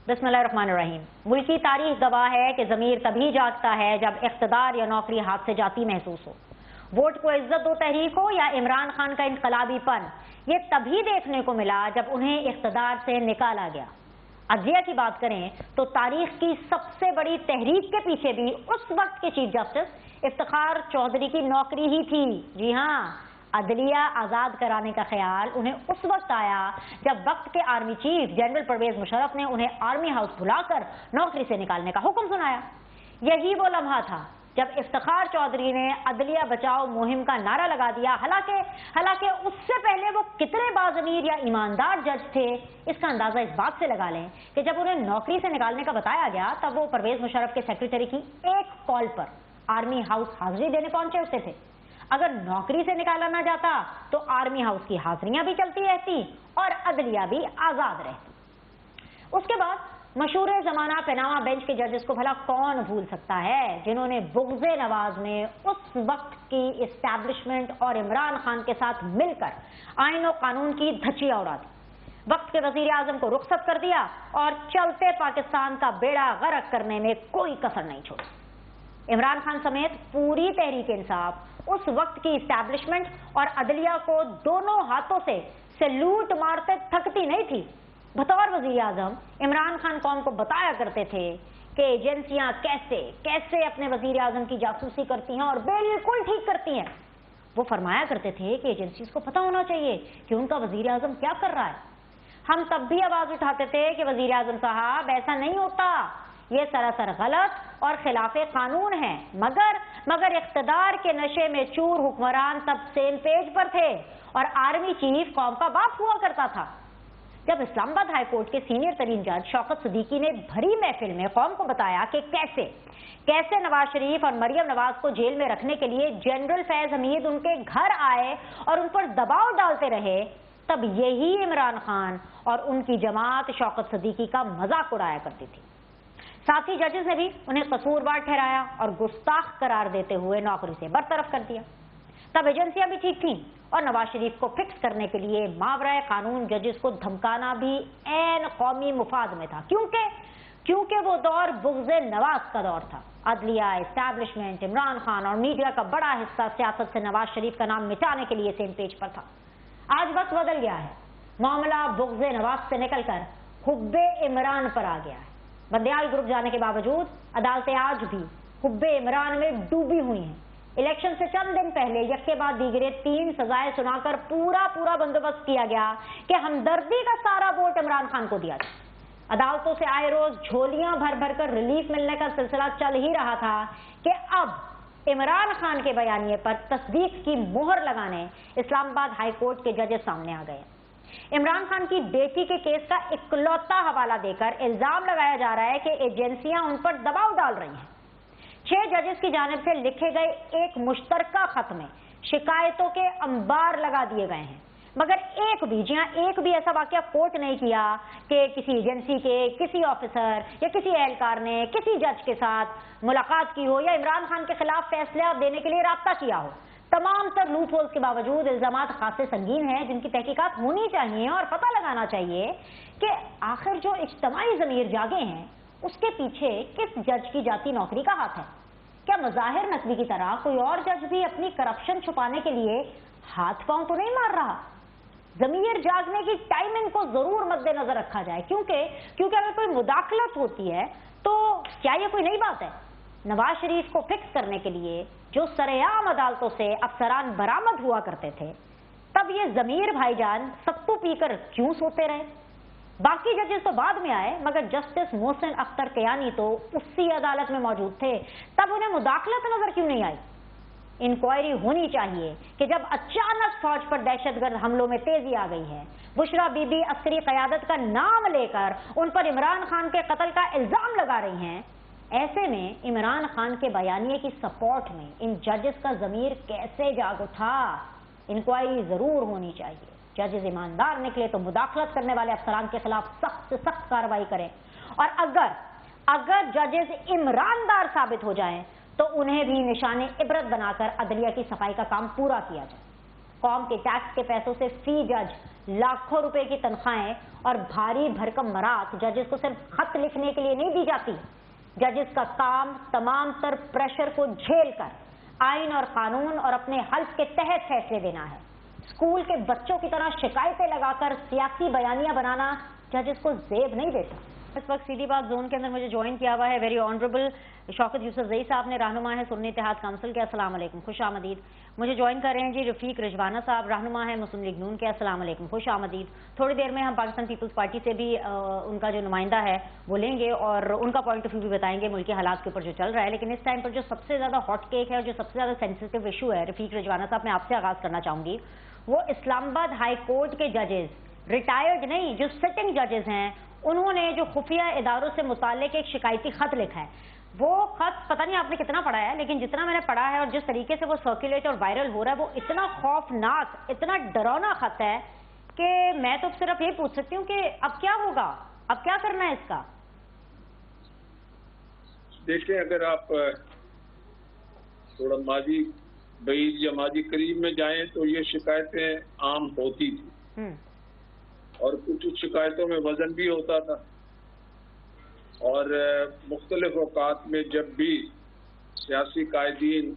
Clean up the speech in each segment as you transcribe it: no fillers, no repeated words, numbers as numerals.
बिस्मिल्लाहिर्रहमानिर्रहीम। मुल्की तारीख गवाह है कि ज़मीर तभी जागता है जब इख्तिदार या नौकरी हाथ से जाती महसूस हो। वोट को इज्जत दो तहरीक हो या इमरान खान का इनकलाबीपन, ये तभी देखने को मिला जब उन्हें इख्तिदार से निकाला गया। अदलिया की बात करें तो तारीख की सबसे बड़ी तहरीक के पीछे भी उस वक्त के चीफ जस्टिस इफ्तिखार चौधरी की नौकरी ही थी। जी हाँ, अदलिया आज़ाद कराने का ख्याल उन्हें उस वक्त आया जब वक्त के army chief general Parvez Musharraf ने उन्हें आर्मी हाउस बुलाकर नौकरी से निकालने का हुक्म सुनाया। यही वो लम्हा था जब इफ्तिखार चौधरी ने अदलिया बचाओ मुहिम का नारा लगा दिया। हालांकि उससे पहले वो कितने बाज़मीर या ईमानदार जज थे, इसका अंदाजा इस बात से लगा लें कि जब उन्हें नौकरी से निकालने का बताया गया तब वो परवेज मुशर्रफ के सेक्रेटरी की एक कॉल पर आर्मी हाउस हाजिरी देने पहुंचे होते थे। अगर नौकरी से निकाला ना जाता तो आर्मी हाउस की हाजिरियां भी चलती रहती और अदलिया भी आजाद रहती। उसके बाद मशहूर जमाना पनामा बेंच के जजेस को भला कौन भूल सकता है, जिन्होंने बुग़्ज़े नवाज में उस वक्त की इस्टेब्लिशमेंट और इमरान खान के साथ मिलकर आईन और कानून की धज्जियां उड़ा दी, वक्त के वजीर आजम को रुखसत कर दिया और चलते पाकिस्तान का बेड़ा गर्क करने में कोई कसर नहीं छोड़ी। इमरान खान समेत पूरी तहरीक इंसाफ उस वक्त की इस्टेब्लिशमेंट और अदलिया को दोनों हाथों से सैल्यूट मारते थकती नहीं थी। बतौर वजीर आजम इमरान खान कौम को बताया करते थे कि एजेंसियां कैसे कैसे अपने वजीर आजम की जासूसी करती हैं और बिल्कुल ठीक करती हैं। वो फरमाया करते थे कि एजेंसीज को पता होना चाहिए कि उनका वजीर आजम क्या कर रहा है। हम तब भी आवाज उठाते थे कि वजीर आजम साहब ऐसा नहीं होता, ये सरासर गलत और खिलाफे कानून है। मगर इख्तिदार के नशे में चूर हुक्मरान तब सेम पेज पर थे और आर्मी चीफ कौम का बाप हुआ करता था। जब इस्लामाबाद हाई कोर्ट के सीनियर तरीन जज शौकत सिद्दीकी ने भरी महफिल में कौम को बताया कि कैसे नवाज शरीफ और मरियम नवाज को जेल में रखने के लिए जनरल फैज हमीद उनके घर आए और उन पर दबाव डालते रहे, तब यही इमरान खान और उनकी जमात शौकत सिद्दीकी का मजाक उड़ाया करती थी। साथ ही जजेस ने भी उन्हें कसूरवार ठहराया और गुस्ताख करार देते हुए नौकरी से बरतरफ कर दिया। तब एजेंसियां भी ठीक थीं और नवाज शरीफ को फिक्स करने के लिए मावराए कानून जजेस को धमकाना भी ऐन कौमी मुफाद में था, क्योंकि वो दौर बुग़्ज़े नवाज का दौर था। अदलिया, एस्टैब्लिशमेंट, इमरान खान और मीडिया का बड़ा हिस्सा सियासत से नवाज शरीफ का नाम मिटाने के लिए सेम पेज पर था। आज वक्त बदल गया है, मामला बुग़्ज़े नवाज से निकलकर हुब्बे इमरान पर आ गया है। बंदियाल ग्रुप जाने के बावजूद अदालतें आज भी हुब्बे इमरान में डूबी हुई हैं। इलेक्शन से चंद दिन पहले यक्के बाद दीगरे 3 सजाएं सुनाकर पूरा बंदोबस्त किया गया कि हमदर्दी का सारा वोट इमरान खान को दिया जाए। अदालतों से आए रोज झोलियां भर कर रिलीफ मिलने का सिलसिला चल ही रहा था कि अब इमरान खान के बयानिए पर तस्दीक की मोहर लगाने इस्लामाबाद हाई कोर्ट के जजेस सामने आ गए। इमरान खान की बेटी के केस का इकलौता हवाला देकर इल्जाम लगाया जा रहा है कि एजेंसियां उन पर दबाव डाल रही हैं। 6 जजेस की जानिब से लिखे गए एक मुश्तरका खत में शिकायतों के अंबार लगा दिए गए हैं, मगर एक भी ऐसा वाकया कोर्ट नहीं किया कि किसी एजेंसी के किसी ऑफिसर या किसी एहलकार ने किसी जज के साथ मुलाकात की हो या इमरान खान के खिलाफ फैसला देने के लिए राब्ता किया हो। तमाम तर लूप होल्स के बावजूद इल्जामात खासे संगीन हैं जिनकी तहकीकात होनी चाहिए और पता लगाना चाहिए कि आखिर जो इज्तिमाई ज़मीर जागे हैं उसके पीछे किस जज की जाती नौकरी का हाथ है। क्या मज़ाहिर नकवी की तरह कोई और जज भी अपनी करप्शन छुपाने के लिए हाथ पांव तो नहीं मार रहा? ज़मीर जागने की टाइमिंग को जरूर मद्देनजर रखा जाए, क्योंकि अगर कोई मुदाखलत होती है तो क्या ये कोई नई बात है? नवाज शरीफ को फिक्स करने के लिए जो सरेआम अदालतों से अफसरान बरामद हुआ करते थे, तब ये ज़मीर भाईजान सत्तू पीकर क्यों सोते रहे? बाकी जजेस तो बाद में आए, मगर जस्टिस मोहसिन अख्तर कयानी तो उसी अदालत में मौजूद थे, तब उन्हें मुदाखलत नजर क्यों नहीं आई? इंक्वायरी होनी चाहिए कि जब अचानक फौज पर दहशतगर्द हमलों में तेजी आ गई है, बुशरा बीबी अस्करी क़यादत का नाम लेकर उन पर इमरान खान के कत्ल का इल्जाम लगा रही हैं, ऐसे में इमरान खान के बयानिए की सपोर्ट में इन जजेस का ज़मीर कैसे जाग उठा? इंक्वायरी जरूर होनी चाहिए। जजेस ईमानदार निकले तो मुदाखलत करने वाले अफसरान के खिलाफ सख्त से सख्त कार्रवाई करें, और अगर जजेस इमरानदार साबित हो जाएं तो उन्हें भी निशाने इबरत बनाकर अदलिया की सफाई का काम पूरा किया जाए। कौम के टैक्स के पैसों से फी जज लाखों रुपए की तनख्वाहें और भारी भरकम मरात जजेस को सिर्फ खत लिखने के लिए नहीं दी जाती। जजेस का काम तमाम तर प्रेशर को झेल कर आइन और कानून और अपने हल्फ के तहत फैसले देना है। स्कूल के बच्चों की तरह शिकायतें लगाकर सियासी बयानियां बनाना जजेस को जेब नहीं देता। इस वक्त सीधी बात जोन के अंदर मुझे ज्वाइन किया हुआ है वेरी ऑनरेबल शौकत यूसुफजई साहब ने, रहनुमा है सुन्नी इत्तेहाद काउंसिल के। अस्सलाम वालेकुम, खुश आमदीद। मुझे ज्वाइन कर रहे हैं जी रफीक रिजवाना साहब, रहनुमा है मुस्लिम लीग नून के। अस्सलाम वालेकुम, खुश आमदीद। थोड़ी देर में हम पाकिस्तान पीपल्स पार्टी से भी उनका जो नुमाइंदा है वो लेंगे और उनका पॉइंट ऑफ व्यू भी बताएंगे मुल्क के हालात के ऊपर जो चल रहा है। लेकिन इस टाइम पर जो सबसे ज्यादा हॉट केक है और जो सबसे ज्यादा सेंसिटिव इशू है, रफीक रिजवाना साहब मैं आपसे आगाज करना चाहूंगी, वो इस्लामाबाद हाई कोर्ट के जजेस, रिटायर्ड नहीं जो सिटिंग जजेस हैं, उन्होंने जो खुफिया इदारों से मुताल्लिक एक शिकायती खत लिखा है। वो खत पता नहीं आपने कितना पढ़ा है, लेकिन जितना मैंने पढ़ा है और जिस तरीके से वो सर्कुलेट और वायरल हो रहा है, वो इतना खौफनाक, इतना डरावना खत है कि मैं तो सिर्फ ये पूछ सकती हूँ कि अब क्या होगा, अब क्या करना है इसका। देखिए, अगर आप थोड़ा माजी बईद या माजी करीब में जाएं तो ये शिकायतें आम होती थी और कुछ शिकायतों में वजन भी होता था और मुख्तलिफ औकात में जब भी सियासी कायदीन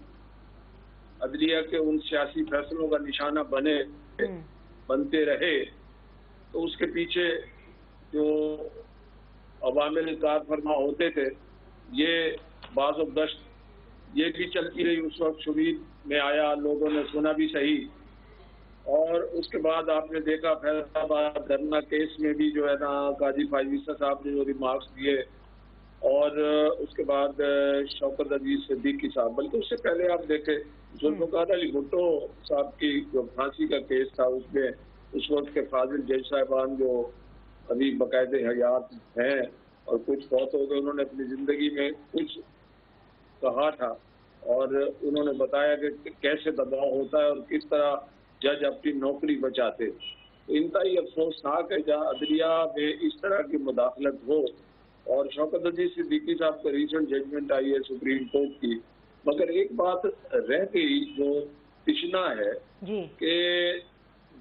अदलिया के उन सियासी फैसलों का निशाना बनते रहे तो उसके पीछे जो अवामिल कार फरमा होते थे, ये बाज़-ओ-दश्त ये भी चलती रही। उस वक्त शुरीद में आया, लोगों ने सुना भी सही, और उसके बाद आपने देखा फैसलाबाद धरना केस में भी जो है ना काजी फायजीसा साहब ने जो रिमार्क्स दिए, और उसके बाद शौकत अजीज सिद्दीकी साहब, बल्कि उससे पहले आप देखें जुल्फ़िकार अली भुट्टो साहब की जो फांसी का केस था, उसमें उस वक्त के फाजिल जज साहिबान जो अभी बाकायदे हयात हैं और कुछ फौत हो गए, उन्होंने अपनी ज़िंदगी में कुछ कहा था और उन्होंने बताया कि कैसे दबाव होता है और किस तरह जज अपनी नौकरी बचाते। तो इंतहाई अफसोसनाक है जहाँ अदलिया में इस तरह की मुदाखलत हो। और शौकत अजीज सिद्दीकी साहब का रीसेंट जजमेंट आई है सुप्रीम कोर्ट की, मगर एक बात रह गई जो तिश्ना है कि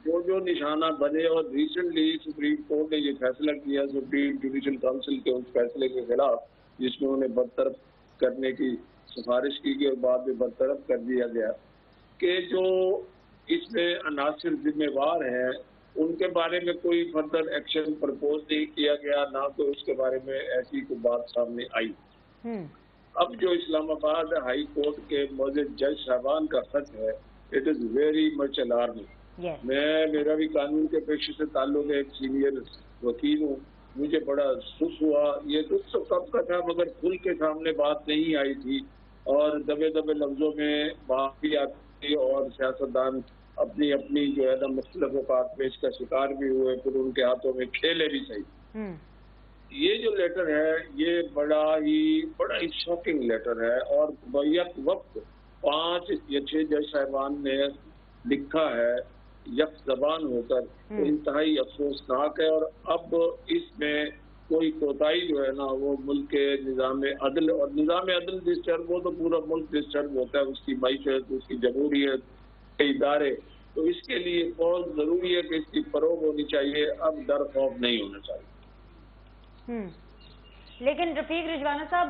जो निशाना बने, और रिसेंटली सुप्रीम कोर्ट ने ये फैसला किया सुप्रीम जुडिशल काउंसिल के उस फैसले के खिलाफ जिसमें उन्हें बरतरफ करने की सिफारिश की गई और बाद में बरतरफ कर दिया गया, कि जो इसमें अनासिर जिम्मेवार हैं उनके बारे में कोई फर्दर एक्शन प्रपोज नहीं किया गया, ना तो उसके बारे में ऐसी कोई बात सामने आई। अब जो इस्लामाबाद हाई कोर्ट के मौजूद जज साहबान का खत है, it is very much alarming. मेरा भी कानून के पेशे से ताल्लुक है, एक सीनियर वकील हूँ, मुझे बड़ा दुख हुआ। ये दुख तो कब का था, मगर खुल के सामने बात नहीं आई थी और दबे दबे लफ्जों में बात भी आती और सियासतदान अपनी अपनी जो है ना मुख्तलिफ औकात में इसका शिकार भी हुए, फिर उनके हाथों में खेले भी सही। ये जो लेटर है ये बड़ा ही शॉकिंग लेटर है और बैक वक्त 5 या 6 जज साहिबान ने लिखा है यक जबान होकर, तो इंतहाई अफसोसनाक है। और अब इसमें कोई कोताही जो है ना वो मुल्क के निज़ाम अदल, और निज़ाम अदल डिस्टर्ब हो तो पूरा मुल्क डिस्टर्ब होता है, उसकी मईशत, उसकी जमहूरियत के इदारे, तो इसके लिए बहुत जरूरी है कि इसकी फरोग होनी चाहिए। अब डर खौफ नहीं होना चाहिए। लेकिन रफीक रिजवाना साहब,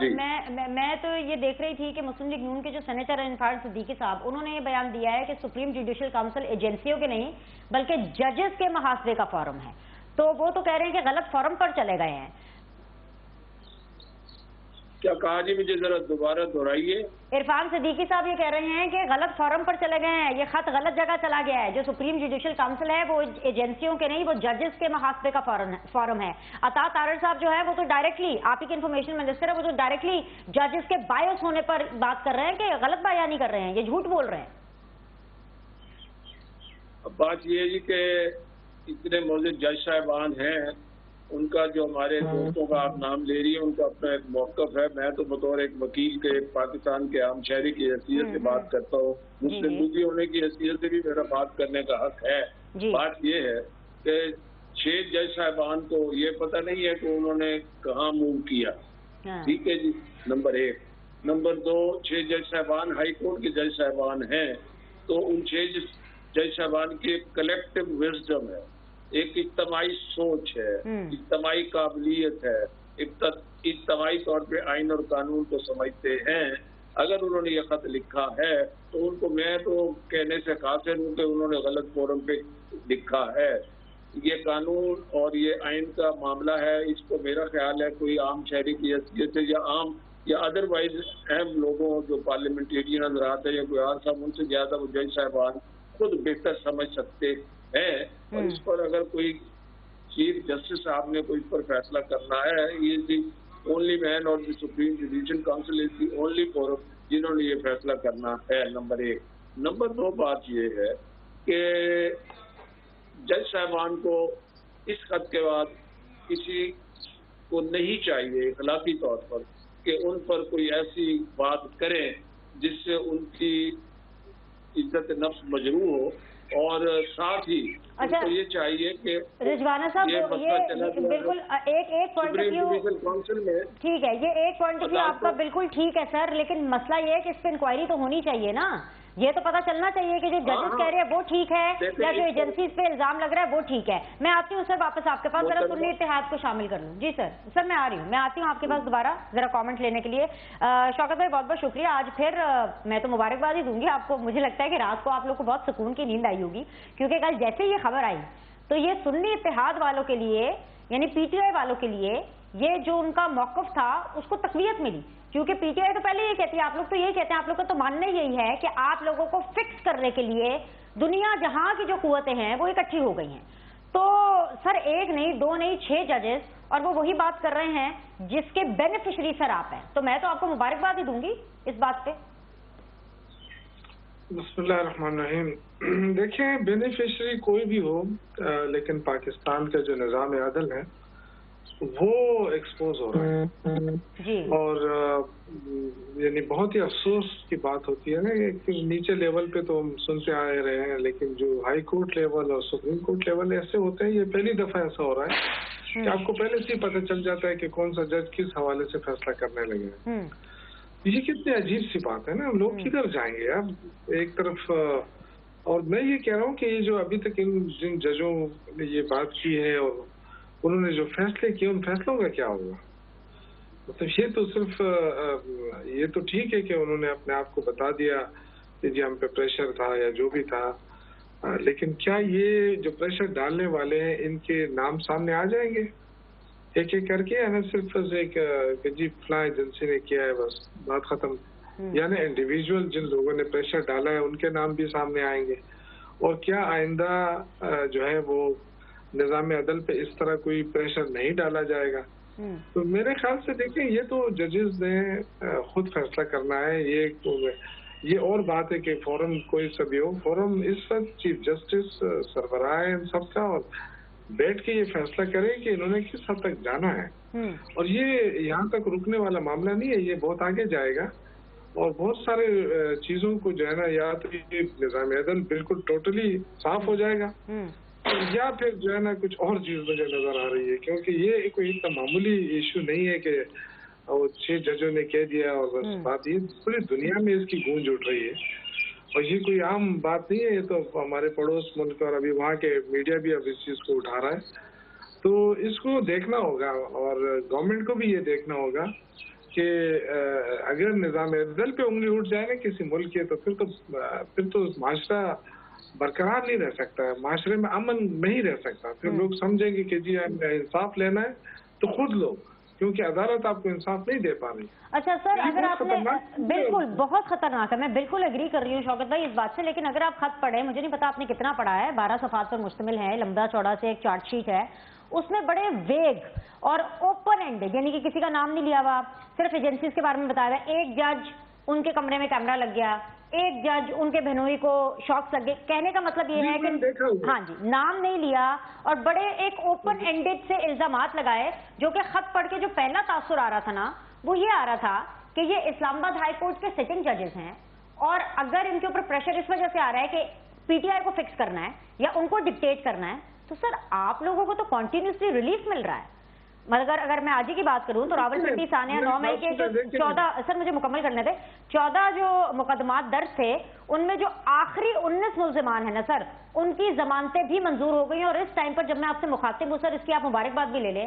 मैं तो ये देख रही थी कि मुस्लिम लीग नून के जो सेनेटर हैं इरफान सिद्दीकी साहब, उन्होंने ये बयान दिया है कि सुप्रीम जुडिशल काउंसिल एजेंसियों के नहीं बल्कि जजेस के मुहासरे का फोरम है, तो वो तो कह रहे हैं कि गलत फोरम पर चले गए हैं। क्या कहा जी, मुझे जरा दोबारा दोहराइए। इरफान सिद्दीकी साहब ये कह रहे हैं कि गलत फोरम पर चले गए हैं, ये खत गलत जगह चला गया है। जो सुप्रीम जुडिशल काउंसिल है वो एजेंसियों के नहीं, वो जजेस के मुहासरे का फोरम है। अता तारड़ साहब जो है वो तो डायरेक्टली, आप ही के इन्फॉर्मेशन मिनिस्टर है, वो तो डायरेक्टली जजेस के बायस होने पर बात कर रहे हैं कि गलत बयानी कर रहे हैं, ये झूठ बोल रहे हैं। अब बात ये है कि इतने मौजूद जज साहिबान हैं, उनका जो हमारे दोस्तों का आप नाम ले रही है उनका अपना एक मौक़िफ़ है। मैं तो बतौर एक वकील के, पाकिस्तान के आम शहरी की हैसियत से बात करता हूँ, मुस्लिम लीगी होने की हैसियत से भी मेरा बात करने का हक है। बात ये है कि 6 जज साहिबान को ये पता नहीं है कि उन्होंने कहाँ मूव किया, ठीक है जी, नंबर 1। नंबर 2, 6 जज साहिबान हाई कोर्ट के जज साहिबान हैं, तो उन 6 जज साहिबान की कलेक्टिव विजडम है, ایک اجتماعی سوچ ہے، اجتماعی قابلیت ہے، اجتماعی طور پہ آئین اور قانون کو سمجھتے ہیں. اگر انہوں نے یہ خط لکھا ہے تو ان کو میں تو کہنے سے قاصر ہوں کہ انہوں نے غلط فورم پہ لکھا ہے. یہ قانون اور یہ آئین کا معاملہ ہے، اس کو میرا خیال ہے کوئی عام شہری کی حیثیت سے یا عام یا ادروائز اہم لوگوں جو پارلیمنٹیرین حضرات ہیں یا کوئی اور صاحب، ان سے زیادہ وہ جج صاحبان خود بہتر سمجھ سکتے ہیں. اور اس پر اگر کوئی چیف جسٹس صاحب نے کوئی اس پر فیصلہ کرنا ہے، یہ دی اونلی مین اور the supreme judicial council is the only forum جنہوں نے یہ فیصلہ کرنا ہے. نمبر 1. نمبر 2 بات یہ ہے کہ جج صاحبان کو اس خط کے بعد کسی کو نہیں چاہیے اخلاقی طور پر کہ ان پر کوئی ایسی بات کریں جس سے ان کی عزت نفس مجروح ہو، اور ساتھ ہی ان کو یہ چاہیے کہ رضوانہ صاحب یہ بالکل ایک پوائنٹ آف ویو ٹھیک ہے، یہ ایک پوائنٹ آف ویو آپ کا بالکل ٹھیک ہے سر، لیکن مسئلہ یہ ہے کہ اس پہ انکوائری تو ہونی چاہیے نا. یہ تو پتا چلنا چاہیے کہ جو ججز کہہ رہے ہیں وہ ٹھیک ہے یا جو ایجنسیز پہ الزام لگ رہا ہے وہ ٹھیک ہے. میں آتی ہوں سر واپس آپ کے پاس، ذرا سنی اتحاد کو شامل کر لوں. جی سر میں آ رہی ہوں، میں آتی ہوں آپ کے پاس دوبارہ ذرا کامنٹ لینے کے لیے. شوکت بھائی بہت بہت شکریہ. آج پھر میں تو مبارکباد ہی دوں گی آپ کو. مجھے لگتا ہے کہ رات کو آپ لوگ کو بہت سکون کی نیند آئی ہوگی، کیونکہ کل جیسے یہ خبر آئی تو یہ سنی اتحاد والوں کے لیے یعنی پی ٹی آئی والوں کے لیے یہ جو ان کا موقف تھا اس کو تقویت ملی. کیونکہ پی ٹی آئی تو پہلے یہ کہتی ہے، آپ لوگ تو یہی کہتے ہیں، آپ لوگ کا تو ماننا یہی ہے کہ آپ لوگوں کو فکس کرنے کے لیے دنیا جہاں کی جو قوتیں ہیں وہ اکٹھی ہو گئی ہیں. تو سر 1 نہیں 2 نہیں 6 ججز، اور وہ وہی بات کر رہے ہیں جس کے بینیفیشری سر آپ ہیں. تو میں تو آپ کو مبارکباد ہی دوں گی اس بات پہ. بسم اللہ الرحمن الرحیم. دیکھیں بینیفیشری کوئی بھی ہو، لیکن پاکستان کا جو نظام عدل ہے وہ ایکسپوز ہو رہا ہے. اور یعنی بہت ہی افسوس کی بات ہوتی ہے نا کہ نیچے لیول پہ تو ہم سنتے آ رہے ہیں، لیکن جو ہائی کورٹ لیول اور سپریم کورٹ لیول ایسے ہوتے ہیں، یہ پہلی دفعہ ایسا ہو رہا ہے کہ آپ کو پہلے سے ہی پتہ چل جاتا ہے کہ کون سا جج کس حوالے سے فیصلہ کرنے لگے ہیں. یہ کتنی عجیب سی بات ہے نا. لوگ کدھر جائیں گے اب ایک طرف. اور میں یہ کہہ رہا ہوں کہ یہ جو ابھی تک جن ججوں نے یہ بات کی ہے اور انہوں نے جو فیصلے کیے، ان فیصلوں کا کیا ہوگا؟ مطلب یہ تو صرف یہ تو ٹھیک ہے کہ انہوں نے اپنے آپ کو بتا دیا کہ جی ہم پہ پریشر تھا یا جو بھی تھا، لیکن کیا یہ جو پریشر ڈالنے والے ہیں ان کے نام سامنے آ جائیں گے ایک ایک کر کے، یا صرف ایک کہ جی فلاں ایجنسی نے کیا ہے بس بات ختم؟ یعنی انڈیویجول جن لوگوں نے پریشر ڈالا ہے ان کے نام بھی سامنے آئیں گے؟ اور کیا آئندہ جو ہے وہ نظام عدل پہ اس طرح کوئی پریشر نہیں ڈالا جائے گا؟ تو میرے خیال سے دیکھیں یہ تو ججز نے خود فیصلہ کرنا ہے. یہ اور بات ہے کہ فورم کوئی سا بھی ہو، فورم اس وقت چیف جسٹس سربراہ ہے ان سب کا، اور بیٹھ کے یہ فیصلہ کرے کہ انہوں نے کس حد تک جانا ہے. اور یہ یہاں تک رکنے والا معاملہ نہیں ہے، یہ بہت آگے جائے گا اور بہت سارے چیزوں کو جو ہے نا یا تو یہ نظام عدل بالکل ٹوٹلی صاف ہو جائے گا یا پھر جو ہے نا کچھ اور چیز مجھے نظر آ رہی ہے، کیونکہ یہ کوئی اتنا معمولی ایشو نہیں ہے کہ وہ 6 ججوں نے کہہ دیا اور بس بات. یہ پوری دنیا میں اس کی گونج اٹھ رہی ہے اور یہ کوئی عام بات نہیں ہے. یہ تو ہمارے پڑوس ملک اور ابھی وہاں کے میڈیا بھی اب اس چیز کو اٹھا رہا ہے. تو اس کو دیکھنا ہوگا اور گورنمنٹ کو بھی یہ دیکھنا ہوگا کہ اگر نظام عدل پہ انگلی اٹھ جائے نا کسی ملک کے تو پھر تو معاشرہ برقرار نہیں رہ سکتا ہے، معاشرے میں امن نہیں رہ سکتا. پھر لوگ سمجھیں گے کہ جی انصاف لینا ہے تو خود لو، کیونکہ عدالت آپ کو انصاف نہیں دے پا رہی. اچھا سر، اگر آپ نے بالکل بہت خطرناک ہے، میں بالکل ایگری کر رہی ہوں شوکت بھائی اس بات سے، لیکن اگر آپ خط پڑھیں، مجھے نہیں پتا آپ نے کتنا پڑھا ہے، 12 صفحات پر مشتمل ہے، لمبا چوڑا سے ایک چارٹ شیٹ ہے، اس میں بڑے ویگ اور اوپن اینڈ یعنی کہ کسی کا نام نہیں لیا ہوا، صرف ایجنسیز کے بارے میں بتایا ہوا. ایک جج ان کے کمرے میں کیمرہ لگ گیا، ایک جج ان کے بہنوئی کو شاکس لگ گئے. کہنے کا مطلب یہ ہے کہ ہاں جی نام نہیں لیا اور بڑے ایک اوپن اینڈڈ سے الزامات لگائے، جو کہ خط پڑھ کے جو پہلا تاثر آ رہا تھا نا وہ یہ آ رہا تھا کہ یہ اسلام آباد ہائی کورٹ کے سٹنگ ججز ہیں، اور اگر ان کے اوپر پریشر اس وجہ سے آ رہا ہے کہ پی ٹی آئی کو فکس کرنا ہے یا ان کو ڈکٹیٹ کرنا ہے، تو سر آپ لوگوں کو تو کنٹینیوسلی ریلیف مل رہا ہے. मगर अगर मैं आज ही की बात करूं तो रावलपिंडी सानिया 9 मई के जो 14, सर मुझे मुकम्मल करने थे, 14 जो मुकदमात दर्ज थे उनमें जो आखिरी 19 मुल्जिमान है ना सर, उनकी जमानतें भी मंजूर हो गई हैं। और इस टाइम पर जब मैं आपसे मुखातिब हूँ सर, इसकी आप मुबारकबाद भी ले लें,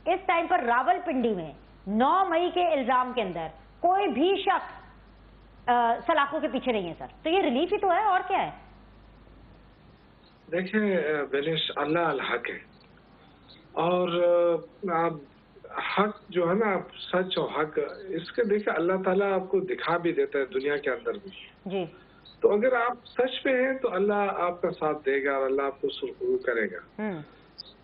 इस टाइम पर रावलपिंडी में 9 मई के इल्जाम के अंदर कोई भी शख्स सलाखों के पीछे नहीं है सर। तो ये रिलीफ ही तो है, और क्या है? देखिए बेनिश, अल्लाह अल हक है, और आप हक जो है ना, सच और हक, इसके देखिए अल्लाह ताला आपको दिखा भी देता है दुनिया के अंदर भी जी। तो अगर आप सच पे हैं तो अल्लाह आपका साथ देगा और अल्लाह आपको सुरखरू करेगा।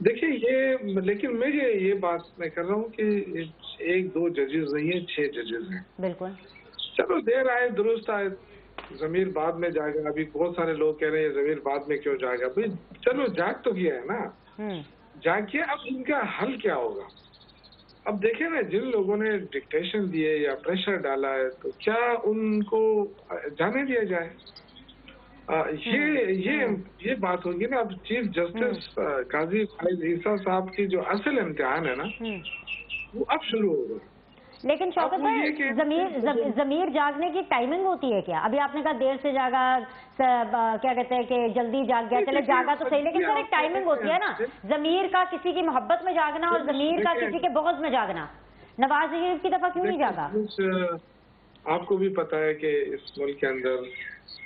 देखिए ये, लेकिन मैं ये बात मैं कर रहा हूँ कि 1-2 जजेस नहीं है, 6 जजेस हैं। बिल्कुल, चलो देर आए दुरुस्त आए, जमीर बाद में जाएगा। अभी बहुत सारे लोग कह रहे हैं जमीर बाद में क्यों जाएगा, भाई चलो जाग तो किया है ना, जाके अब इनका हल क्या होगा? अब देखें ना, जिन लोगों ने डिक्टेशन दिए या प्रेशर डाला है, तो क्या उनको जाने दिया जाए? ये बात होगी ना। अब चीफ जस्टिस काजी फाइज ईसा साहब की जो असल इम्तिहान है ना, वो अब शुरू होगा। लेकिन शौकत भाई, जमीर जागने की टाइमिंग होती है क्या? अभी आपने कहा देर से जागा, क्या कहते हैं कि जल्दी जाग गया, चले जागा तो सही, लेकिन सर एक टाइमिंग होती है ना, जमीर का किसी की मोहब्बत में जागना और जमीर का किसी के बुग़्ज़ में जागना। नवाज शरीफ की दफा क्यों नहीं जागा? आपको भी पता है कि इस मुल्क के अंदर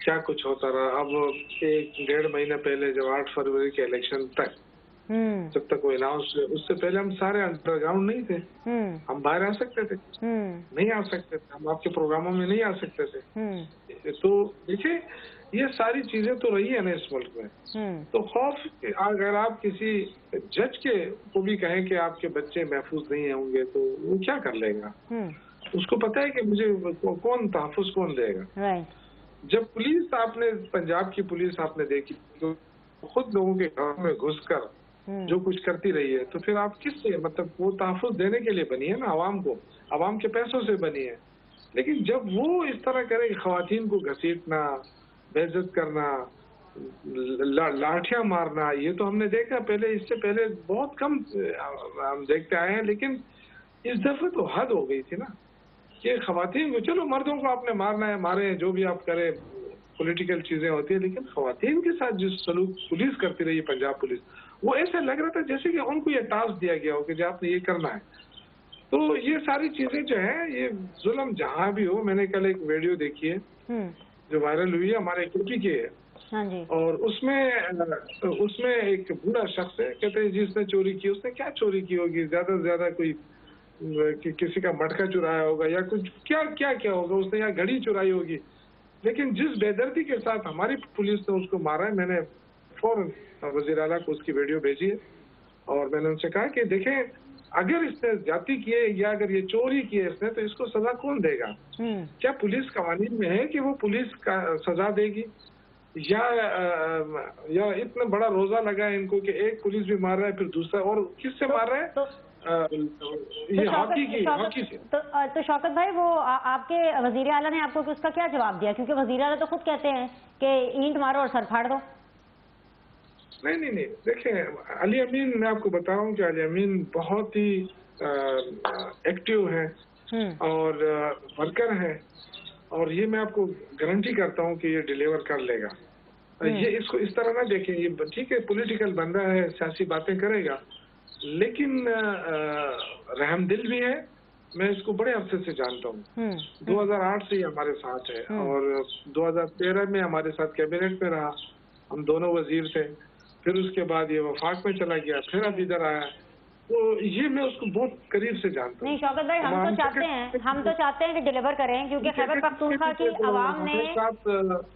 क्या कुछ होता रहा। अब 1-1.5 महीना पहले जब 8 फरवरी के इलेक्शन तक, जब तक वो अनाउंस, उससे पहले हम सारे अंडरग्राउंड नहीं थे, हम बाहर आ सकते थे, नहीं आ सकते थे, हम आपके प्रोग्रामों में नहीं आ सकते थे। तो देखिए ये सारी चीजें तो रही है ना इस मुल्क में। तो खौफ, अगर आप किसी जज के को भी कहें कि आपके बच्चे महफूज नहीं होंगे तो वो क्या कर लेगा? उसको पता है कि मुझे कौन तहफ़्फ़ुज़ कौन देगा। जब पुलिस, आपने पंजाब की पुलिस आपने देखी तो खुद लोगों के घरों में घुसकर जो कुछ करती रही है, तो फिर आप किससे, मतलब वो तहफ़्फ़ुज़ देने के लिए बनी है ना आवाम को, आवाम के पैसों से बनी है। लेकिन जब वो इस तरह करे कि ख़वातीन को घसीटना, बेइज्जत करना, लाठियां मारना, ये तो हमने देखा पहले, इससे पहले बहुत कम हम देखते आए हैं। लेकिन इस दफे तो हद हो गई थी ना, कि ख़वातीन को, चलो मर्दों को आपने मारना है मारे, जो भी आप करें, पॉलिटिकल चीजें होती है, लेकिन ख़वातीन के साथ जिस सलूक पुलिस करती रही, पंजाब पुलिस, वो ऐसे लग रहा था जैसे कि उनको ये टास्क दिया गया हो कि जो आपने ये करना है। तो ये सारी चीजें जो है, ये जुल्म जहाँ भी हो, मैंने कल एक वीडियो देखी है जो वायरल हुई है, हमारे यूपी की है। हाँ जी। और उसमें एक बूढ़ा शख्स है, कहते हैं जिसने चोरी की, उसने क्या चोरी की होगी, ज्यादा से ज्यादा कोई किसी का मटका चुराया होगा या कुछ क्या होगा, उसने या घड़ी चुराई होगी। लेकिन जिस बेदर्दी के साथ हमारी पुलिस ने उसको मारा है, मैंने फौरन वज़ीर आला को उसकी वीडियो भेजी है और मैंने उनसे कहा कि देखें, अगर इसने ज्यादती की है या अगर ये चोरी की है इसने, तो इसको सजा कौन देगा? क्या पुलिस कवानीन में है कि वो पुलिस का सजा देगी, या इतना बड़ा रोजा लगा है इनको कि एक पुलिस भी मार रहा है, फिर दूसरा, और किससे मार रहा है? ये हॉकी से। तो शौकत भाई, वो आपके वज़ीर आला ने आपको उसका क्या जवाब दिया? क्योंकि वज़ीर आला तो खुद कहते हैं कि ईंट मारो और सर फाड़ दो। नहीं, देखें अली अमीन, मैं आपको बता रहा हूँ कि अली अमीन बहुत ही एक्टिव है और वर्कर है, और ये मैं आपको गारंटी करता हूँ कि ये डिलीवर कर लेगा। ये इसको इस तरह ना देखें, ये ठीक है पॉलिटिकल बंदा है, सियासी बातें करेगा, लेकिन रहमदिल भी है। मैं इसको बड़े अरसे से जानता हूँ, 2008 से ही हमारे साथ है और 2013 में हमारे साथ कैबिनेट में रहा, हम दोनों वजीर थे। फिर उसके बाद ये वफाक में चला गया, फिर अब इधर आया। तो ये मैं उसको बहुत करीब से जानता हूँ। नहीं शौकत भाई, हम तो चाहते हैं कि डिलीवर करें, क्योंकि खैबर पख्तूनख्वा की आवाम ने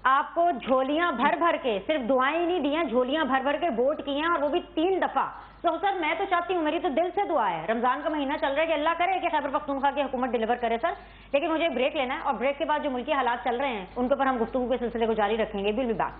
आपको झोलियां भर भर के, सिर्फ दुआएं ही नहीं दी हैं, झोलियां भर भर के वोट किए हैं, और वो भी 3 दफा। तो सर मैं तो चाहती हूँ, मेरी तो दिल से दुआ है, रमजान का महीना चल रहा है, कि अल्लाह करे कि खैबर पख्तूनख्वा की हुकूमत डिलीवर करे सर। लेकिन मुझे ब्रेक लेना है, और ब्रेक के बाद जो मुल्की हालात चल रहे हैं उनके ऊपर हम गुफ्तगू के सिलसिले को जारी रखेंगे। Will be back.